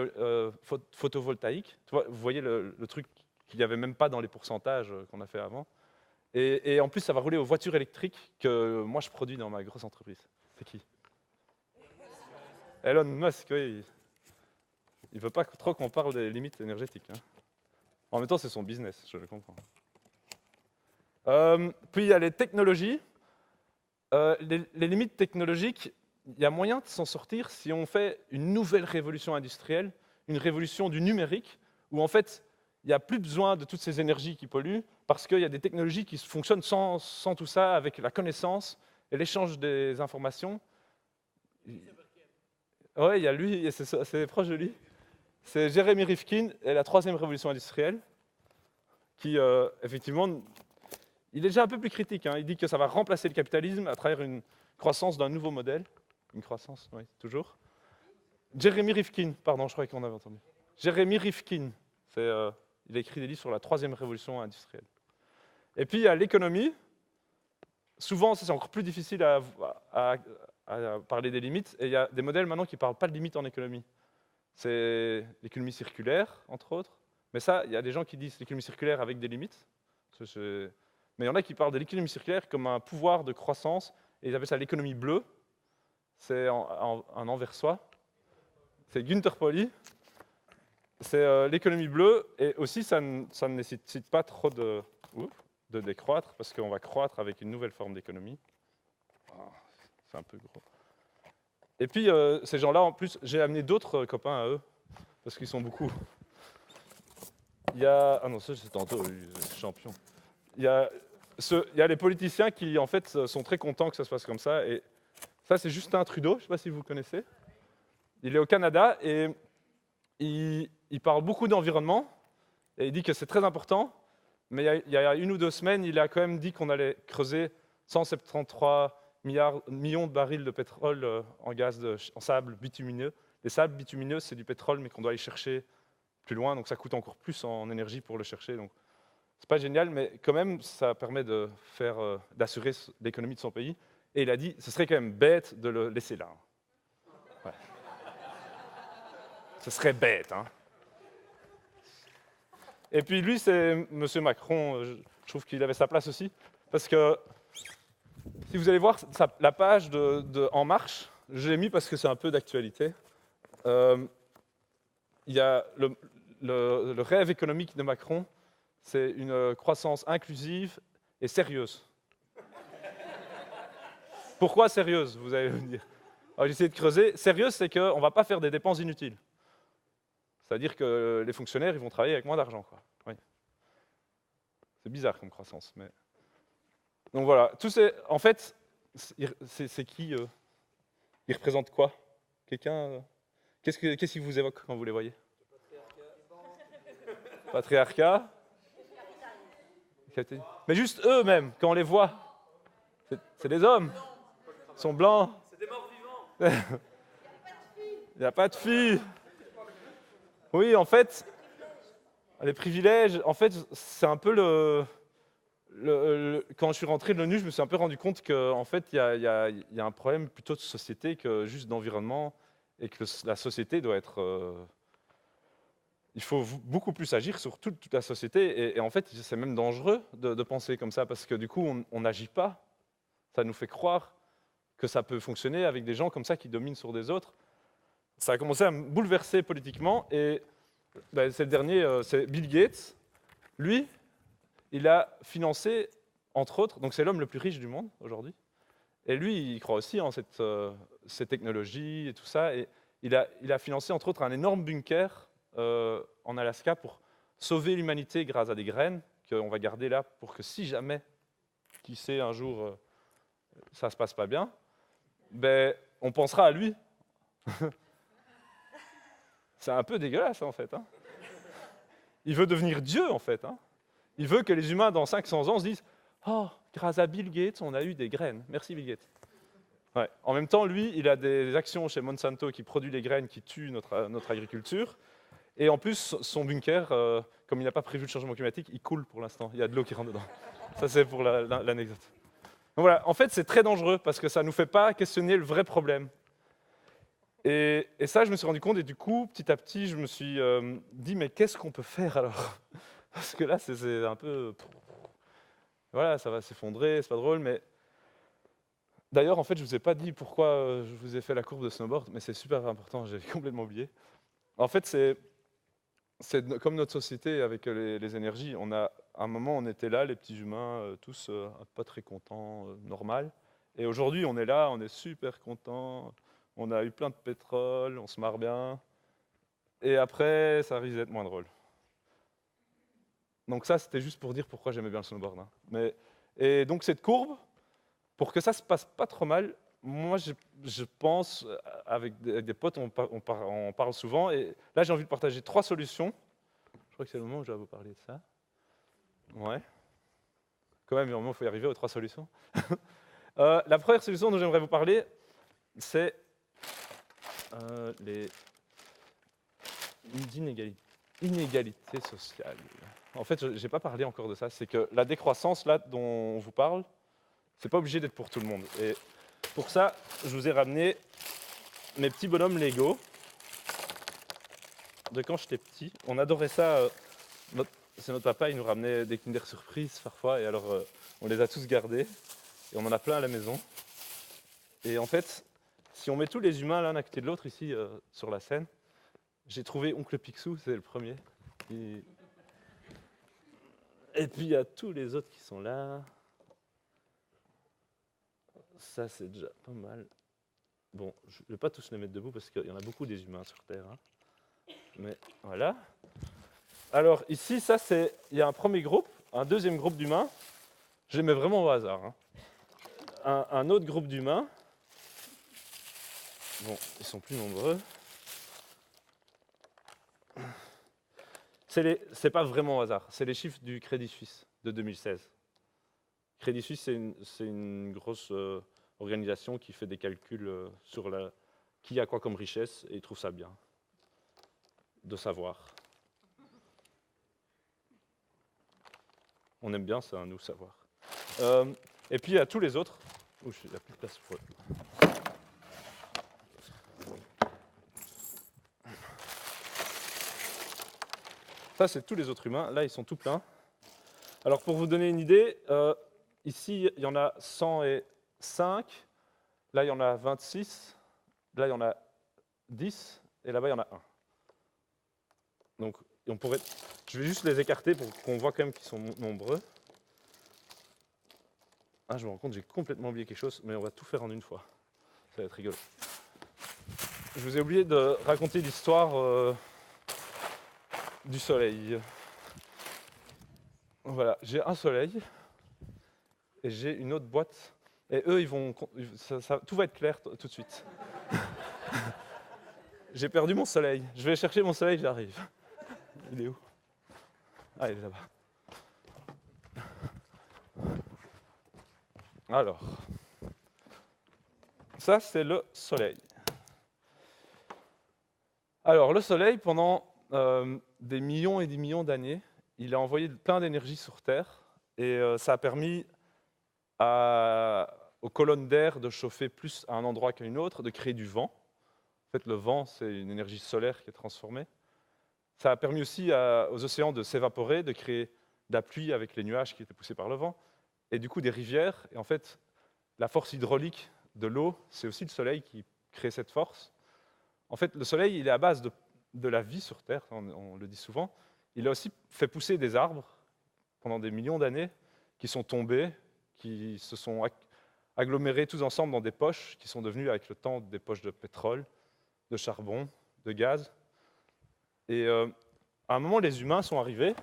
photovoltaïque. Vous voyez le truc qu'il n'y avait même pas dans les pourcentages qu'on a fait avant. Et en plus, ça va rouler aux voitures électriques que moi je produis dans ma grosse entreprise. C'est qui? Elon Musk, oui. Il ne veut pas trop qu'on parle des limites énergétiques, hein. En même temps, c'est son business, je le comprends. Puis il y a les technologies. Les limites technologiques, il y a moyen de s'en sortir si on fait une nouvelle révolution industrielle, une révolution du numérique, où en fait, il n'y a plus besoin de toutes ces énergies qui polluent, parce qu'il y a des technologies qui fonctionnent sans tout ça, avec la connaissance et l'échange des informations. Oui, il y a lui, et c'est proche de lui. C'est Jeremy Rifkin et la troisième révolution industrielle, qui, effectivement, il est déjà un peu plus critique, hein. Il dit que ça va remplacer le capitalisme à travers une croissance d'un nouveau modèle. Une croissance, oui, toujours. Jeremy Rifkin, pardon, je croyais qu'on avait entendu. Jeremy Rifkin, il a écrit des livres sur la troisième révolution industrielle. Et puis il y a l'économie. Souvent, c'est encore plus difficile à parler des limites. Et il y a des modèles maintenant qui ne parlent pas de limites en économie. C'est l'économie circulaire, entre autres. Mais ça, il y a des gens qui disent l'économie circulaire avec des limites. Mais il y en a qui parlent de l'économie circulaire comme un pouvoir de croissance, et ils appellent ça l'économie bleue. C'est un envers-soi. C'est Günther Pauli. C'est l'économie bleue, et aussi ça ne nécessite pas trop de décroître, parce qu'on va croître avec une nouvelle forme d'économie. C'est un peu gros. Et puis ces gens-là, en plus, j'ai amené d'autres copains à eux, parce qu'ils sont beaucoup. Il y a... Ah non, ça c'est tantôt, champion. Il y a les politiciens qui, en fait, sont très contents que ça se passe comme ça. Et ça, c'est Justin Trudeau, je ne sais pas si vous connaissez. Il est au Canada et il parle beaucoup d'environnement. Et il dit que c'est très important. Mais il y a 1 ou 2 semaines, il a quand même dit qu'on allait creuser 173 millions de barils de pétrole en sable bitumineux. Les sables bitumineux, c'est du pétrole, mais qu'on doit aller chercher plus loin. Donc ça coûte encore plus en énergie pour le chercher. Donc, c'est pas génial, mais quand même, ça permet d'assurer l'économie de son pays. Et il a dit, ce serait quand même bête de le laisser là. Ouais. Ce serait bête, hein. Et puis lui, c'est M. Macron, je trouve qu'il avait sa place aussi, parce que si vous allez voir la page de En Marche, je l'ai mis parce que c'est un peu d'actualité. Il y a le rêve économique de Macron, c'est une croissance inclusive et sérieuse. Pourquoi sérieuse, vous allez me dire? Alors, j'ai essayé de creuser. Sérieuse, c'est qu'on ne va pas faire des dépenses inutiles. C'est-à-dire que les fonctionnaires, ils vont travailler avec moins d'argent, quoi. Oui. C'est bizarre comme croissance, mais... Donc voilà, en fait, c'est qui ils représentent quoi? Quelqu'un qu'est-ce qui vous évoque quand vous les voyez? Patriarcat. Mais juste eux-mêmes, quand on les voit, c'est des hommes. Ils sont blancs. C'est des morts vivants. Il n'y a pas de filles. Oui, en fait, les privilèges, en fait, c'est un peu quand je suis rentré de l'ONU, je me suis un peu rendu compte qu'en fait, il y a un problème plutôt de société que juste d'environnement, et que la société doit être... il faut beaucoup plus agir sur toute la société, et en fait, c'est même dangereux de penser comme ça, parce que du coup, on n'agit pas. Ça nous fait croire que ça peut fonctionner avec des gens comme ça qui dominent sur des autres. Ça a commencé à me bouleverser politiquement, et c'est le dernier, c'est Bill Gates. Lui, il a financé, entre autres, donc c'est l'homme le plus riche du monde aujourd'hui, et lui, il croit aussi en ces technologies et tout ça, et il a financé, entre autres, un énorme bunker en Alaska pour sauver l'humanité grâce à des graines qu'on va garder là pour que si jamais, qui sait, un jour, ça ne se passe pas bien, on pensera à lui. C'est un peu dégueulasse, en fait. Hein. Il veut devenir Dieu, en fait. Hein. Il veut que les humains, dans 500 ans, se disent « Oh, grâce à Bill Gates, on a eu des graines. Merci, Bill Gates. » Ouais. En même temps, lui, il a des actions chez Monsanto qui produit les graines qui tuent notre agriculture. Et en plus, son bunker, comme il n'a pas prévu le changement climatique, il coule pour l'instant. Il y a de l'eau qui rentre dedans. Ça, c'est pour l'anecdote. Donc voilà, en fait, c'est très dangereux parce que ça ne nous fait pas questionner le vrai problème. Et ça, je me suis rendu compte, et du coup, petit à petit, je me suis dit, mais qu'est-ce qu'on peut faire alors? Parce que là, c'est un peu... Voilà, ça va s'effondrer, c'est pas drôle, mais... D'ailleurs, en fait, je ne vous ai pas dit pourquoi je vous ai fait la courbe de snowboard, mais c'est super important, j'ai complètement oublié. En fait, c'est comme notre société avec les énergies. À un moment, on était là, les petits humains, tous pas très contents, normal. Et aujourd'hui, on est là, on est super contents. On a eu plein de pétrole, on se marre bien. Et après, ça risque d'être moins drôle. Donc ça, c'était juste pour dire pourquoi j'aimais bien le snowboard. Hein. Et donc cette courbe, pour que ça se passe pas trop mal, moi, je pense, avec des potes, on parle souvent. Et là, j'ai envie de partager 3 solutions. Je crois que c'est le moment où je vais vous parler de ça. Ouais. Quand même, il faut y arriver aux 3 solutions. La première solution dont j'aimerais vous parler, c'est les inégalités sociales. En fait, je n'ai pas parlé encore de ça. C'est que la décroissance là, dont on vous parle, ce n'est pas obligé d'être pour tout le monde. Et pour ça, je vous ai ramené mes petits bonhommes Lego de quand j'étais petit. On adorait ça. C'est notre papa, il nous ramenait des Kinder Surprise parfois. Et alors, on les a tous gardés. Et on en a plein à la maison. Et en fait, si on met tous les humains l'un à côté de l'autre ici sur la scène, j'ai trouvé Oncle Picsou, c'est le premier. Et puis il y a tous les autres qui sont là. Ça, c'est déjà pas mal. Bon, je ne vais pas tous les mettre debout parce qu'il y en a beaucoup des humains sur Terre. Hein. Mais voilà. Alors ici, il y a un premier groupe, un deuxième groupe d'humains. Je les mets vraiment au hasard. Hein. Un autre groupe d'humains. Bon, ils sont plus nombreux. C'est pas vraiment au hasard. C'est les chiffres du Crédit Suisse de 2016. Crédit Suisse, c'est une grosse organisation qui fait des calculs sur qui a quoi comme richesse, et ils trouvent ça bien de savoir. On aime bien ça, nous, savoir. Et puis, il y a tous les autres. Ouh, il n'y a plus de place pour eux. Ça, c'est tous les autres humains. Là, ils sont tout pleins. Alors, pour vous donner une idée, ici, il y en a 105. Là, il y en a 26. Là, il y en a 10. Et là-bas, il y en a 1. Donc, Et je vais juste les écarter pour qu'on voit quand même qu'ils sont nombreux. Ah, je me rends compte, j'ai complètement oublié quelque chose, mais on va tout faire en une fois. Ça va être rigolo. Je vous ai oublié de raconter l'histoire du soleil. Voilà, j'ai un soleil et j'ai une autre boîte. Et eux, tout va être clair tout de suite. J'ai perdu mon soleil. Je vais chercher mon soleil, j'arrive. Il est où? Ah, il est là-bas. Alors, ça c'est le soleil. Alors, le soleil, pendant des millions et des millions d'années, il a envoyé plein d'énergie sur Terre et ça a permis aux colonnes d'air de chauffer plus à un endroit qu'à une autre, de créer du vent. En fait, le vent, c'est une énergie solaire qui est transformée. Ça a permis aussi aux océans de s'évaporer, de créer de la pluie avec les nuages qui étaient poussés par le vent, et du coup des rivières. Et en fait, la force hydraulique de l'eau, c'est aussi le soleil qui crée cette force. En fait, le soleil, il est à base de la vie sur Terre, on le dit souvent. Il a aussi fait pousser des arbres pendant des millions d'années qui sont tombés, qui se sont agglomérés tous ensemble dans des poches qui sont devenues avec le temps des poches de pétrole, de charbon, de gaz. Et à un moment, les humains sont arrivés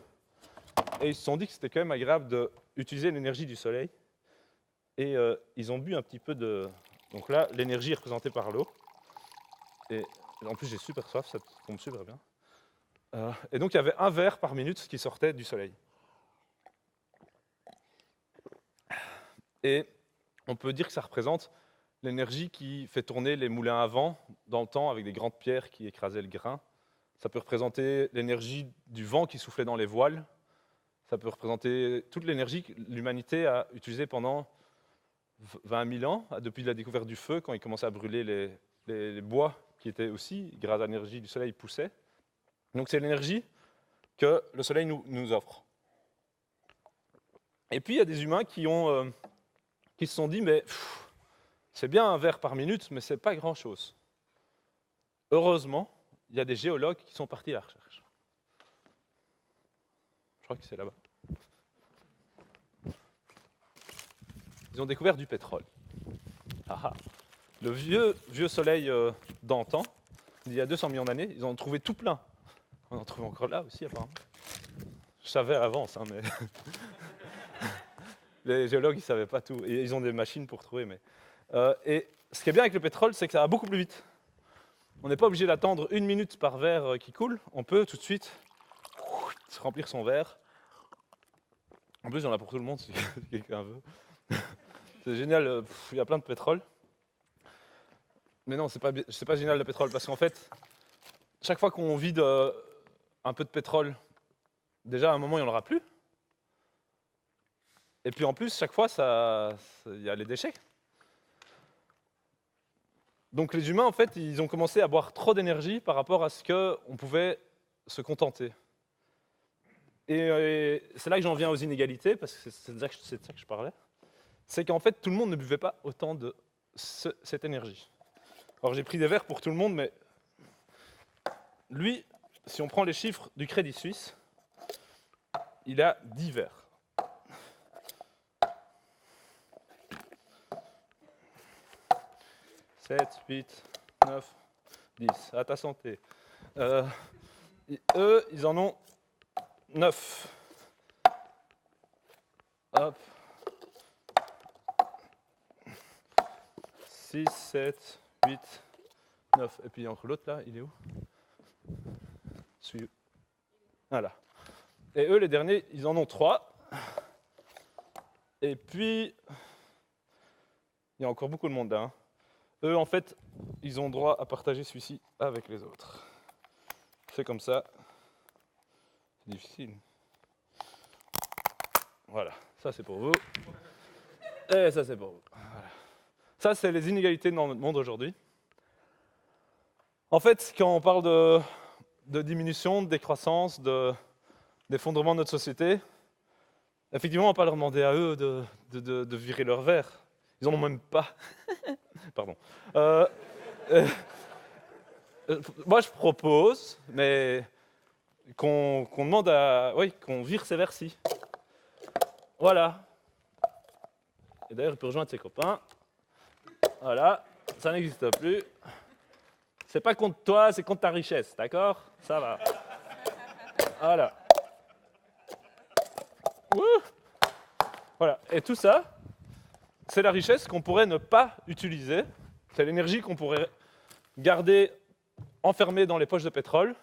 et ils se sont dit que c'était quand même agréable d'utiliser l'énergie du soleil. Et ils ont bu un petit peu de... Donc là, l'énergie est représentée par l'eau. Et en plus, j'ai super soif, ça tombe super bien. Et donc, il y avait un verre par minute qui sortait du soleil. Et on peut dire que ça représente l'énergie qui fait tourner les moulins à vent dans le temps avec des grandes pierres qui écrasaient le grain. Ça peut représenter l'énergie du vent qui soufflait dans les voiles. Ça peut représenter toute l'énergie que l'humanité a utilisée pendant 20 000 ans, depuis la découverte du feu, quand il commençait à brûler les bois qui étaient aussi, grâce à l'énergie du soleil, poussaient. Donc c'est l'énergie que le soleil nous offre. Et puis il y a des humains qui se sont dit, mais c'est bien un verre par minute, mais c'est pas grand-chose. Heureusement, il y a des géologues qui sont partis à la recherche. Je crois que c'est là-bas. Ils ont découvert du pétrole. Le vieux soleil d'antan, il y a 200 millions d'années, ils en ont trouvé tout plein. On en trouve encore là aussi, apparemment. Je savais à l'avance, mais les géologues, ils ne savaient pas tout. Et ils ont des machines pour trouver. Et ce qui est bien avec le pétrole, c'est que ça va beaucoup plus vite. On n'est pas obligé d'attendre 1 minute par verre qui coule. On peut tout de suite remplir son verre. En plus, il y en a pour tout le monde, si quelqu'un veut. C'est génial, il y a plein de pétrole. Mais non, c'est pas génial le pétrole, parce qu'en fait, chaque fois qu'on vide un peu de pétrole, déjà à un moment, il n'y en aura plus. Et puis en plus, chaque fois, il y a les déchets. Donc les humains, en fait, ils ont commencé à boire trop d'énergie par rapport à ce qu'on pouvait se contenter. Et c'est là que j'en viens aux inégalités, parce que c'est de ça que je parlais. C'est qu'en fait, tout le monde ne buvait pas autant de cette énergie. Alors j'ai pris des verres pour tout le monde, mais lui, si on prend les chiffres du Crédit Suisse, il a 10 verres. « 7, 8, 9, 10. À ta santé. Eux, ils en ont 9. Hop. 6, 7, 8, 9. Et puis entre l'autre là, il est où? Celui-là. Voilà. Et eux, les derniers, ils en ont 3. Et puis, il y a encore beaucoup de monde là. Hein. Eux, en fait, ils ont droit à partager celui-ci avec les autres. C'est comme ça. C'est difficile. Voilà, ça c'est pour vous. Et ça c'est pour vous. Voilà. Ça, c'est les inégalités dans notre monde aujourd'hui. En fait, quand on parle de diminution, de décroissance, d'effondrement de notre société, effectivement, on ne va pas leur demander à eux de virer leur verre. Ils n'en ont même pas. Pardon. Moi, je propose, mais qu'on demande à... Oui, qu'on vire ses vers-ci. Voilà. Et d'ailleurs, il peut rejoindre ses copains. Voilà, ça n'existe plus. C'est pas contre toi, c'est contre ta richesse, d'accord? Ça va. Voilà. Wouh! Voilà. Et tout ça, c'est la richesse qu'on pourrait ne pas utiliser. C'est l'énergie qu'on pourrait garder enfermée dans les poches de pétrole.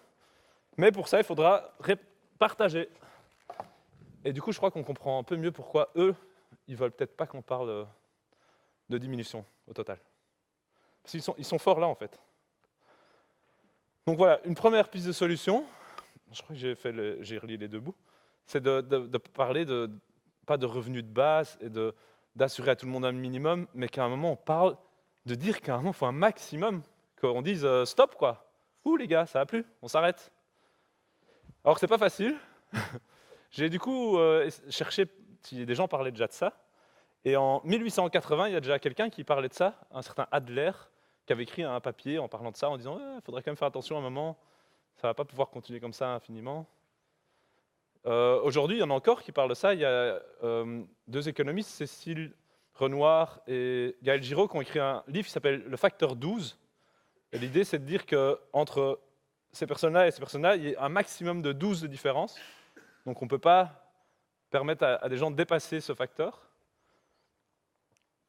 Mais pour ça, il faudra partager. Et du coup, je crois qu'on comprend un peu mieux pourquoi eux, ils veulent peut-être pas qu'on parle de diminution au total. Parce qu'ils sont forts là, en fait. Donc voilà, une première piste de solution, je crois que j'ai relié les deux bouts, c'est de parler pas de revenus de base et d'assurer à tout le monde un minimum, mais qu'à un moment, on parle de dire qu'à un moment, il faut un maximum, qu'on dise stop, quoi. Ouh, les gars, ça va plus, on s'arrête. Alors, c'est pas facile. J'ai du coup cherché si des gens parlaient déjà de ça. Et en 1880, il y a déjà quelqu'un qui parlait de ça, un certain Adler, qui avait écrit un papier en parlant de ça, en disant il faudrait quand même faire attention à un moment, ça ne va pas pouvoir continuer comme ça infiniment. Aujourd'hui, il y en a encore qui parlent de ça. Il y a deux économistes, Cécile Renoir et Gaël Giraud, qui ont écrit un livre qui s'appelle Le facteur 12. Et l'idée, c'est de dire qu'entre ces personnes-là et ces personnes-là, il y a un maximum de 12 de différence. Donc on ne peut pas permettre à des gens de dépasser ce facteur.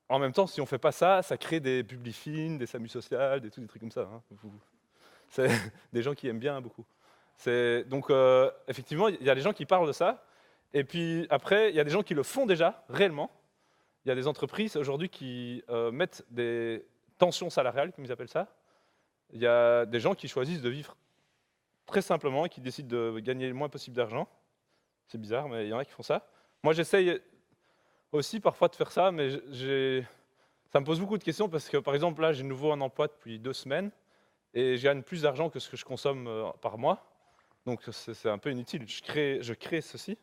En même temps, si on ne fait pas ça, ça crée des publifines, des SAMU sociales, des trucs comme ça. Hein. C'est des gens qui aiment bien beaucoup. Donc, effectivement, il y a des gens qui parlent de ça. Et puis après, il y a des gens qui le font déjà, réellement. Il y a des entreprises aujourd'hui qui mettent des tensions salariales, comme ils appellent ça. Il y a des gens qui choisissent de vivre très simplement et qui décident de gagner le moins possible d'argent. C'est bizarre, mais il y en a qui font ça. Moi, j'essaye aussi parfois de faire ça, mais ça me pose beaucoup de questions parce que, par exemple, là, j'ai de nouveau un emploi depuis 2 semaines et je gagne plus d'argent que ce que je consomme par mois. Donc, c'est un peu inutile. Je crée ceci.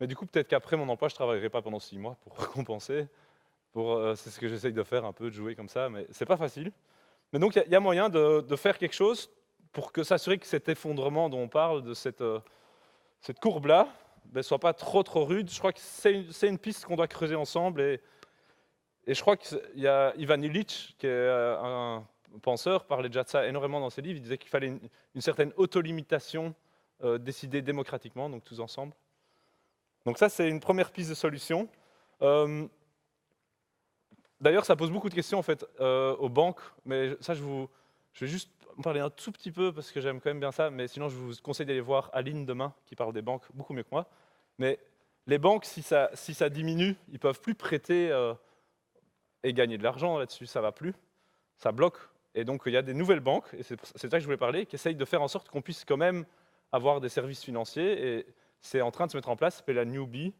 Mais du coup, peut-être qu'après mon emploi, je ne travaillerai pas pendant 6 mois pour compenser. C'est ce que j'essaye de faire, un peu, de jouer comme ça, mais c'est pas facile. Mais donc, il y a moyen de faire quelque chose pour que s'assurer que cet effondrement dont on parle, de cette courbe-là, ne soit pas trop rude. Je crois que c'est une piste qu'on doit creuser ensemble. Et je crois qu'il y a Ivan Illich, qui est un penseur, parlait déjà de ça énormément dans ses livres. Il disait qu'il fallait une certaine autolimitation décidée démocratiquement, donc tous ensemble. Donc ça, c'est une première piste de solution. D'ailleurs, ça pose beaucoup de questions en fait aux banques, mais ça, je vais juste en parler un tout petit peu parce que j'aime quand même bien ça, mais sinon, je vous conseille d'aller voir Aline demain, qui parle des banques beaucoup mieux que moi. Mais les banques, si ça diminue, ils ne peuvent plus prêter et gagner de l'argent là-dessus, ça ne va plus, ça bloque. Et donc, il y a des nouvelles banques, et c'est ça que je voulais parler, qui essayent de faire en sorte qu'on puisse quand même avoir des services financiers, et c'est en train de se mettre en place, ça s'appelle la Newbie,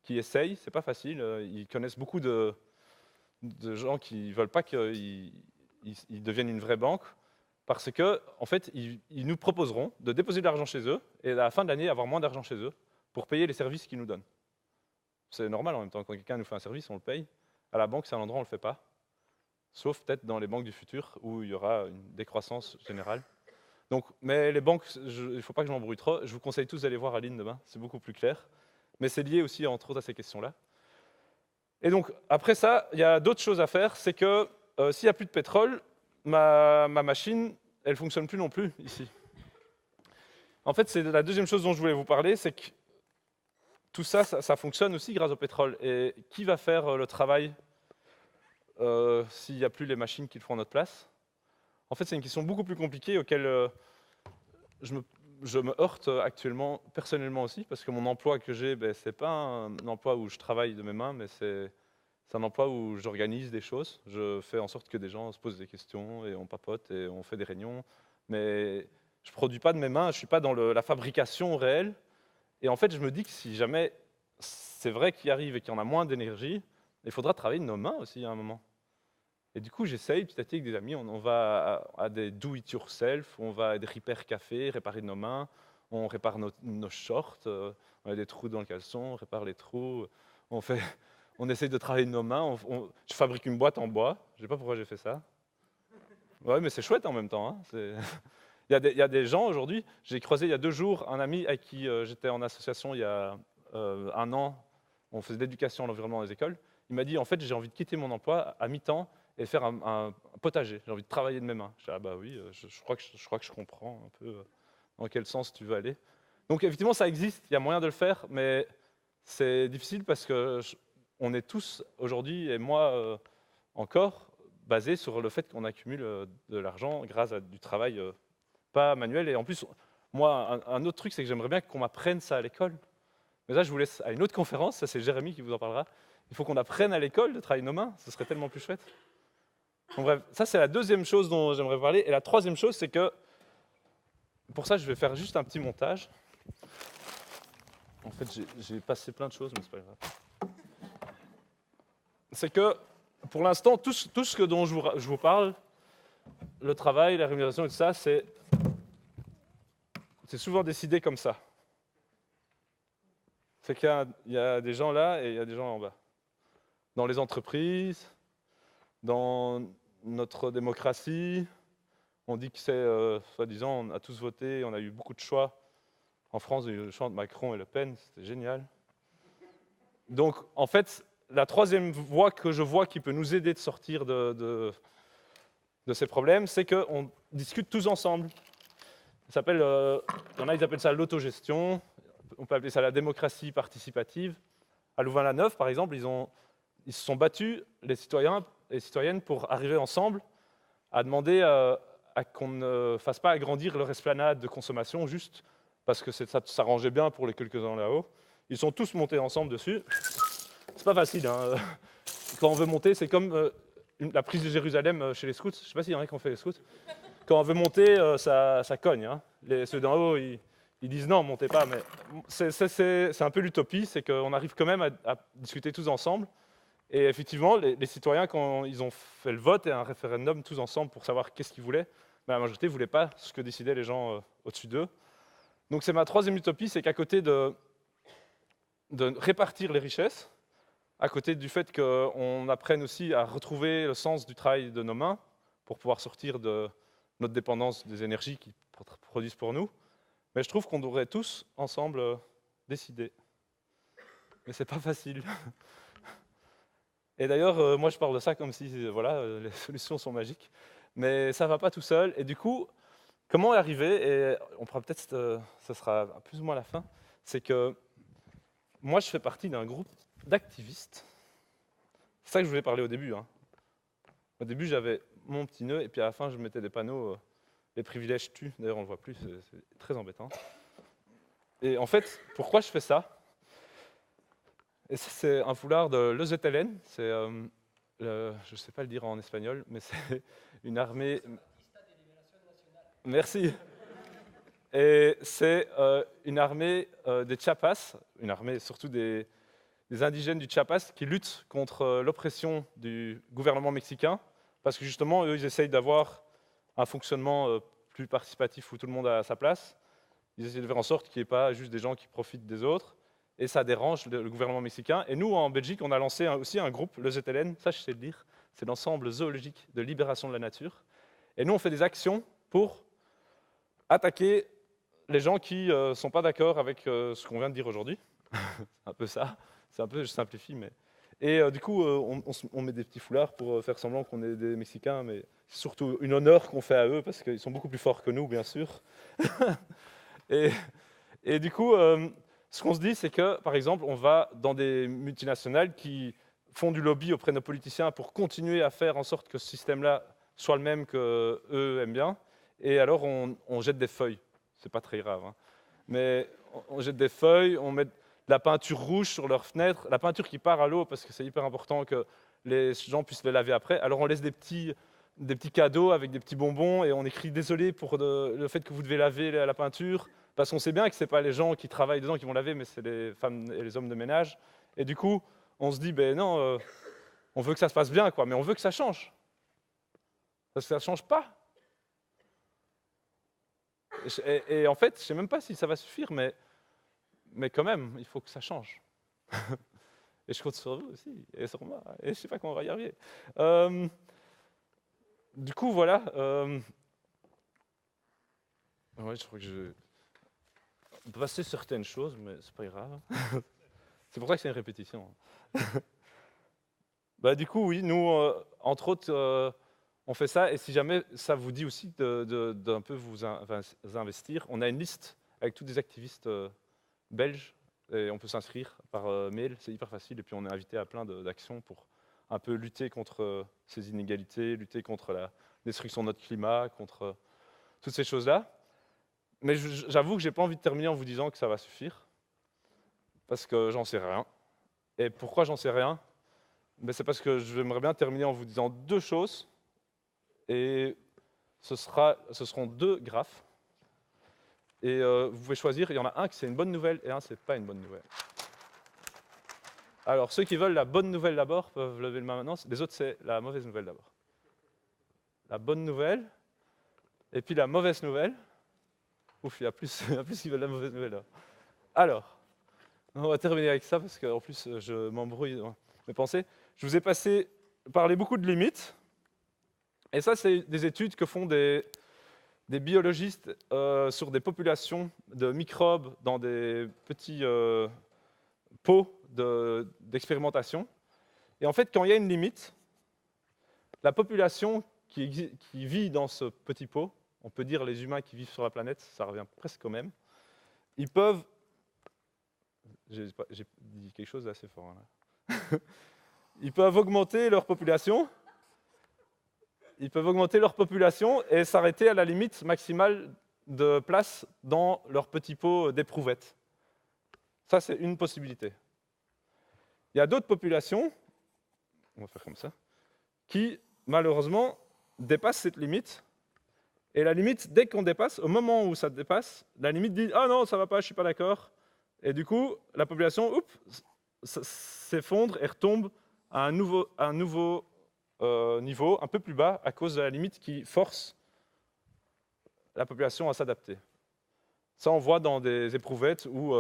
qui essaye, c'est pas facile, ils connaissent beaucoup de gens qui ne veulent pas qu'ils deviennent une vraie banque, parce que, en fait, ils nous proposeront de déposer de l'argent chez eux, et à la fin de l'année, avoir moins d'argent chez eux, pour payer les services qu'ils nous donnent. C'est normal en même temps, quand quelqu'un nous fait un service, on le paye. À la banque, c'est un endroit où on ne le fait pas. Sauf peut-être dans les banques du futur, où il y aura une décroissance générale. Donc, mais les banques, il ne faut pas que je m'embrouille trop. Je vous conseille tous d'aller voir Aline demain, c'est beaucoup plus clair. Mais c'est lié aussi, entre autres, à ces questions-là. Et donc, après ça, il y a d'autres choses à faire. C'est que s'il n'y a plus de pétrole, ma machine, elle ne fonctionne plus non plus ici. En fait, c'est la deuxième chose dont je voulais vous parler, c'est que tout ça, ça fonctionne aussi grâce au pétrole. Et qui va faire le travail s'il n'y a plus les machines qui le font à notre place? En fait, c'est une question beaucoup plus compliquée auquel je me heurte actuellement, personnellement aussi, parce que mon emploi que j'ai, ce n'est pas un emploi où je travaille de mes mains, mais c'est un emploi où j'organise des choses. Je fais en sorte que des gens se posent des questions et on papote et on fait des réunions. Mais je ne produis pas de mes mains, je ne suis pas dans la fabrication réelle. Et en fait, je me dis que si jamais c'est vrai qu'il arrive et qu'il y en a moins d'énergie, il faudra travailler de nos mains aussi à un moment. Et du coup, j'essaye petit à petit avec des amis, on va à des do-it-yourself, on va à des repair cafés, réparer nos mains, on répare nos shorts, on a des trous dans le caleçon, on répare les trous, on essaye de travailler de nos mains, je fabrique une boîte en bois, je ne sais pas pourquoi j'ai fait ça. Ouais, mais c'est chouette en même temps. Hein, Il y a des gens aujourd'hui, j'ai croisé il y a 2 jours un ami avec qui j'étais en association il y a 1 an, on faisait de l'éducation à l'environnement dans les écoles. Il m'a dit, en fait, j'ai envie de quitter mon emploi à mi-temps et faire un potager. J'ai envie de travailler de mes mains. Je dis, ah bah oui, je crois que je comprends un peu dans quel sens tu veux aller. Donc effectivement, ça existe, il y a moyen de le faire, mais c'est difficile parce que on est tous aujourd'hui, et moi encore, basés sur le fait qu'on accumule de l'argent grâce à du travail pas manuel. Et en plus, moi, un autre truc, c'est que j'aimerais bien qu'on m'apprenne ça à l'école. Mais là, je vous laisse à une autre conférence, ça c'est Jérémy qui vous en parlera. Il faut qu'on apprenne à l'école de travailler nos mains, ce serait tellement plus chouette. Donc bref, ça c'est la deuxième chose dont j'aimerais parler. Et la troisième chose, c'est que, pour ça, je vais faire juste un petit montage. En fait, j'ai passé plein de choses, mais c'est pas grave. C'est que, pour l'instant, tout ce dont je vous parle, le travail, la rémunération et tout ça, c'est souvent décidé comme ça. C'est qu'il y a des gens là et il y a des gens en bas. Dans les entreprises, dans notre démocratie, on dit que c'est, soi-disant, on a tous voté, on a eu beaucoup de choix. En France, il y a eu le choix entre Macron et Le Pen, c'était génial. Donc, en fait, la troisième voie que je vois qui peut nous aider de sortir de ces problèmes, c'est qu'on discute tous ensemble. Il y en a, ils appellent ça l'autogestion, on peut appeler ça la démocratie participative. À Louvain-la-Neuve, par exemple, ils se sont battus, les citoyens et les citoyennes, pour arriver ensemble à demander à qu'on ne fasse pas agrandir leur esplanade de consommation juste parce que ça s'arrangeait bien pour les quelques-uns là-haut. Ils sont tous montés ensemble dessus. C'est pas facile, hein. Quand on veut monter, c'est comme la prise de Jérusalem chez les scouts. Je ne sais pas s'il y en a qui ont fait les scouts. Quand on veut monter, ça cogne, hein. Ceux d'en haut, ils disent non, montez pas. Mais c'est un peu l'utopie, c'est qu'on arrive quand même à discuter tous ensemble. Et effectivement, les citoyens, quand ils ont fait le vote et un référendum tous ensemble pour savoir qu'est-ce qu'ils voulaient, ben, la majorité ne voulait pas ce que décidaient les gens au-dessus d'eux. Donc c'est ma troisième utopie, c'est qu'à côté de répartir les richesses, à côté du fait qu'on apprenne aussi à retrouver le sens du travail de nos mains pour pouvoir sortir de notre dépendance des énergies qu'ils produisent pour nous, mais je trouve qu'on devrait tous ensemble décider. Mais c'est pas facile. Et d'ailleurs, moi je parle de ça comme si voilà, les solutions sont magiques, mais ça ne va pas tout seul. Et du coup, comment y arriver? Et on pourra peut-être, ça sera plus ou moins la fin, c'est que moi je fais partie d'un groupe d'activistes. C'est ça que je voulais parler au début, hein. Au début, j'avais mon petit nœud, et puis à la fin, je mettais des panneaux les privilèges tuent. D'ailleurs, on ne le voit plus, c'est très embêtant. Et en fait, pourquoi je fais ça? Et ça, c'est un foulard de l'EZLN, c'est, je ne sais pas le dire en espagnol, mais c'est une armée... Merci. Et c'est une armée des Chiapas, une armée surtout des indigènes du Chiapas qui luttent contre l'oppression du gouvernement mexicain, parce que justement, eux, ils essayent d'avoir un fonctionnement plus participatif où tout le monde a sa place. Ils essayent de faire en sorte qu'il n'y ait pas juste des gens qui profitent des autres, et ça dérange le gouvernement mexicain. Et nous, en Belgique, on a lancé aussi un groupe, le ZLN, ça je sais le dire, c'est l'ensemble zoologique de libération de la nature. Et nous, on fait des actions pour attaquer les gens qui ne sont pas d'accord avec ce qu'on vient de dire aujourd'hui. C'est un peu ça, c'est un peu, je simplifie, mais... Et du coup, on met des petits foulards pour faire semblant qu'on est des Mexicains, mais c'est surtout une honneur qu'on fait à eux, parce qu'ils sont beaucoup plus forts que nous, bien sûr. et du coup, ce qu'on se dit, c'est que, par exemple, on va dans des multinationales qui font du lobby auprès de nos politiciens pour continuer à faire en sorte que ce système-là soit le même qu'eux aiment bien, et alors on jette des feuilles. C'est pas très grave, hein. Mais on jette des feuilles, on met de la peinture rouge sur leurs fenêtres, la peinture qui part à l'eau parce que c'est hyper important que les gens puissent les laver après. Alors on laisse des petits cadeaux avec des petits bonbons et on écrit désolé pour le fait que vous devez laver la peinture, parce qu'on sait bien que ce n'est pas les gens qui travaillent dedans qui vont laver, mais c'est les femmes et les hommes de ménage. Et du coup, on se dit, ben non, on veut que ça se passe bien, quoi, mais on veut que ça change. Parce que ça ne change pas. Et en fait, je ne sais même pas si ça va suffire, mais quand même, il faut que ça change. Et je compte sur vous aussi, et sur moi, et je ne sais pas comment on va y arriver. Du coup, voilà. Ouais, je crois que je... On peut passer certaines choses, mais c'est pas grave. C'est pour ça que c'est une répétition. Bah, du coup, oui, nous, entre autres, on fait ça. Et si jamais ça vous dit aussi d'un peu vous investir, on a une liste avec tous des activistes belges. Et on peut s'inscrire par mail, c'est hyper facile. Et puis on est invité à plein d'actions pour un peu lutter contre ces inégalités, lutter contre la destruction de notre climat, contre toutes ces choses-là. Mais j'avoue que j'ai pas envie de terminer en vous disant que ça va suffire, parce que j'en sais rien. Et pourquoi j'en sais rien? Ben, c'est parce que j'aimerais bien terminer en vous disant deux choses, et ce seront deux graphes. Et vous pouvez choisir, il y en a un qui c'est une bonne nouvelle et un c'est pas une bonne nouvelle. Alors ceux qui veulent la bonne nouvelle d'abord peuvent lever le main maintenant, les autres c'est la mauvaise nouvelle d'abord. La bonne nouvelle, et puis la mauvaise nouvelle. Ouf, il y a plus qui veulent la mauvaise nouvelle là. Alors, on va terminer avec ça parce qu'en plus je m'embrouille dans mes pensées. Je vous ai parlé beaucoup de limites, et ça c'est des études que font des biologistes sur des populations de microbes dans des petits pots d'expérimentation. Et en fait, quand il y a une limite, la population qui vit dans ce petit pot, on peut dire les humains qui vivent sur la planète, ça revient presque au même, ils peuvent... J'ai dit quelque chose d'assez fort là. Ils peuvent augmenter leur population. Ils peuvent augmenter leur population et s'arrêter à la limite maximale de place dans leur petit pot d'éprouvettes. Ça, c'est une possibilité. Il y a d'autres populations, on va faire comme ça, qui, malheureusement, dépassent cette limite. Et la limite, dès qu'on dépasse, au moment où ça dépasse, la limite dit « Ah non, ça va pas, je suis pas d'accord ». Et du coup, la population s'effondre et retombe à un nouveau niveau, un peu plus bas, à cause de la limite qui force la population à s'adapter. Ça, on voit dans des éprouvettes où,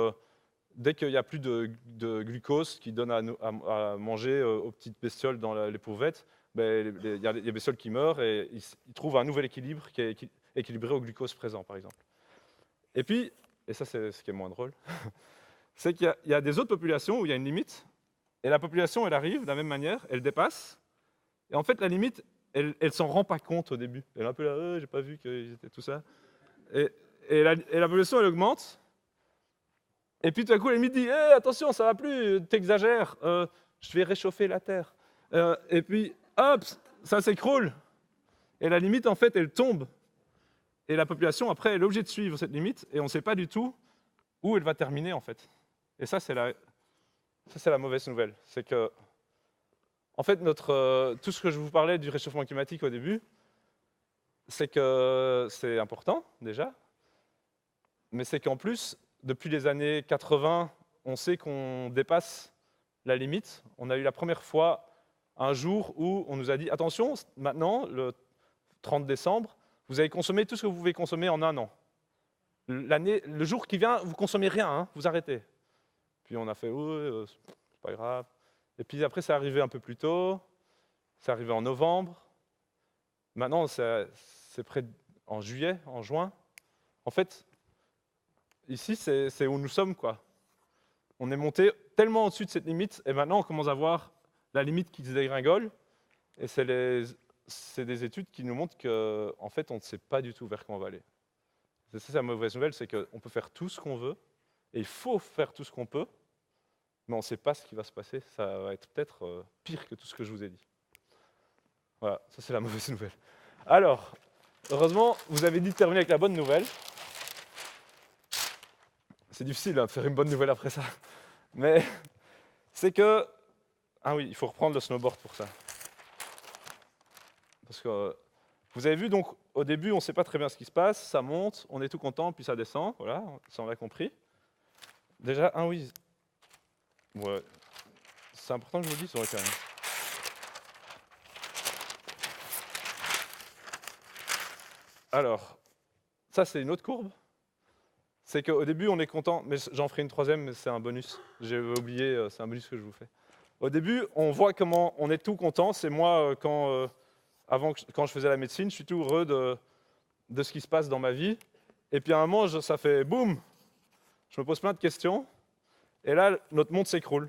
dès qu'il n'y a plus de glucose qui donne à manger aux petites bestioles dans l'éprouvette, ben, il y a des bestioles qui meurent et ils trouvent un nouvel équilibre qui est équilibré au glucose présent, par exemple. Et puis, et ça c'est ce qui est moins drôle, c'est qu'il y a des autres populations où il y a une limite, et la population, elle arrive de la même manière, elle dépasse, et en fait, la limite, elle s'en rend pas compte au début. Elle est un peu là, j'ai pas vu qu'ils étaient tout ça. Et la population, elle augmente, et puis tout à coup, la limite dit attention, ça va plus, t'exagères, je vais réchauffer la Terre. Et puis, hop, ça s'écroule. Et la limite, en fait, elle tombe. Et la population, après, elle est obligée de suivre cette limite, et on ne sait pas du tout où elle va terminer, en fait. Et ça, c'est la mauvaise nouvelle. C'est que, en fait, tout ce que je vous parlais du réchauffement climatique au début, c'est que c'est important, déjà, mais c'est qu'en plus, depuis les années 80, on sait qu'on dépasse la limite. On a eu la première fois un jour où on nous a dit « Attention, maintenant, le 30 décembre, vous allez consommer tout ce que vous pouvez consommer en un an. Le jour qui vient, vous ne consommez rien, hein, vous arrêtez. » Puis on a fait « Oui, c'est pas grave. » Et puis après, c'est arrivé un peu plus tôt. C'est arrivé en novembre. Maintenant, c'est près en juillet, en juin. En fait, ici, c'est où nous sommes, quoi. On est monté tellement au-dessus de cette limite, et maintenant, on commence à voir la limite qui se dégringole. Et c'est des études qui nous montrent qu'en fait, on ne sait pas du tout vers quoi on va aller. C'est la mauvaise nouvelle, c'est qu'on peut faire tout ce qu'on veut, et il faut faire tout ce qu'on peut, mais on ne sait pas ce qui va se passer. Ça va être peut-être pire que tout ce que je vous ai dit. Voilà, ça c'est la mauvaise nouvelle. Alors, heureusement, vous avez dit de terminer avec la bonne nouvelle. C'est difficile de faire une bonne nouvelle après ça. Mais c'est que... Ah oui, il faut reprendre le snowboard pour ça. Parce que vous avez vu, donc, au début, on ne sait pas très bien ce qui se passe, ça monte, on est tout content, puis ça descend, voilà, ça on l'a compris. Déjà, oui, ouais, c'est important que je vous le dise, quand même. Alors, ça c'est une autre courbe. C'est qu'au début, on est content, mais j'en ferai une troisième, mais c'est un bonus. J'ai oublié, c'est un bonus que je vous fais. Au début, on voit comment on est tout content. C'est moi, quand je faisais la médecine, je suis tout heureux de ce qui se passe dans ma vie. Et puis à un moment, ça fait boum, je me pose plein de questions, et là, notre monde s'écroule.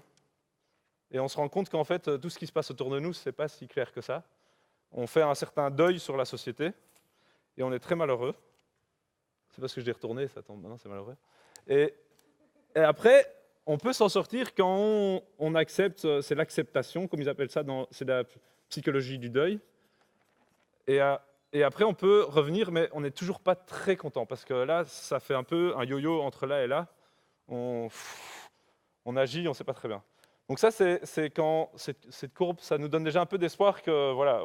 Et on se rend compte qu'en fait, tout ce qui se passe autour de nous, c'est pas si clair que ça. On fait un certain deuil sur la société, et on est très malheureux. C'est parce que je l'ai retourné, ça tombe maintenant, c'est malheureux. Et après, on peut s'en sortir quand on accepte, c'est l'acceptation, comme ils appellent ça, c'est la psychologie du deuil. Et après, on peut revenir, mais on n'est toujours pas très content, parce que là, ça fait un peu un yo-yo entre là et là. On agit, on ne sait pas très bien. Donc ça, c'est quand cette courbe, ça nous donne déjà un peu d'espoir que, voilà,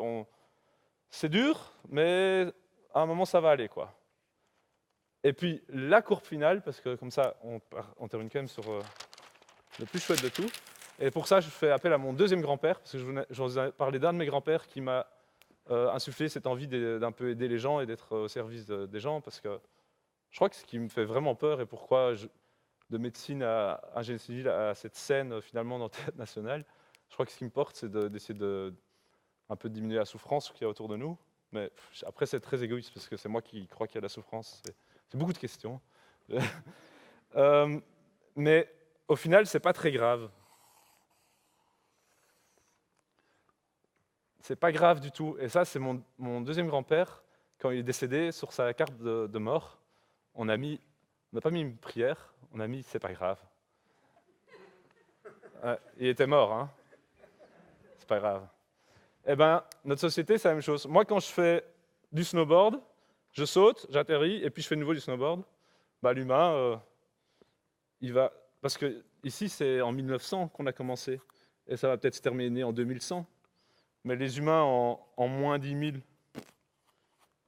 c'est dur, mais à un moment, ça va aller, quoi. Et puis, la courbe finale, parce que comme ça, on termine quand même sur le plus chouette de tout. Et pour ça, je fais appel à mon deuxième grand-père, parce que je vous ai parlé d'un de mes grands-pères qui m'a insufflé cette envie d'un peu aider les gens et d'être au service des gens, parce que je crois que ce qui me fait vraiment peur et pourquoi de médecine à ingénierie civile à cette scène finalement dans le théâtre national, je crois que ce qui me porte, c'est d'essayer un peu diminuer la souffrance qu'il y a autour de nous. Mais après, c'est très égoïste, parce que c'est moi qui crois qu'il y a de la souffrance. C'est beaucoup de questions. Mais au final, c'est pas très grave. C'est pas grave du tout. Et ça, c'est mon deuxième grand-père, quand il est décédé, sur sa carte de mort, on n'a pas mis une prière, on a mis c'est pas grave. Il était mort, hein. C'est pas grave. Eh ben, notre société, c'est la même chose. Moi, quand je fais du snowboard, je saute, j'atterris, et puis je fais de nouveau du snowboard. Bah, l'humain, il va... Parce que ici, c'est en 1900 qu'on a commencé, et ça va peut-être se terminer en 2100. Mais les humains, en moins 10 000,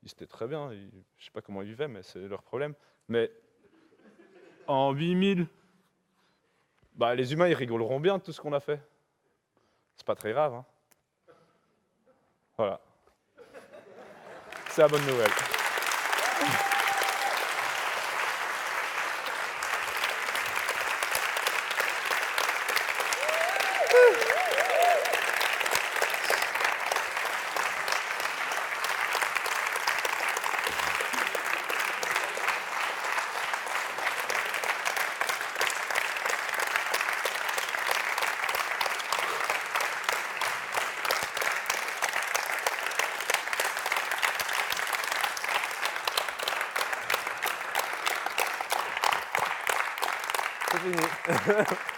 ils étaient très bien. Je ne sais pas comment ils vivaient, mais c'est leur problème. Mais en 8 000, bah, les humains, ils rigoleront bien de tout ce qu'on a fait. C'est pas très grave, hein. Voilà. C'est la bonne nouvelle. C'est fini.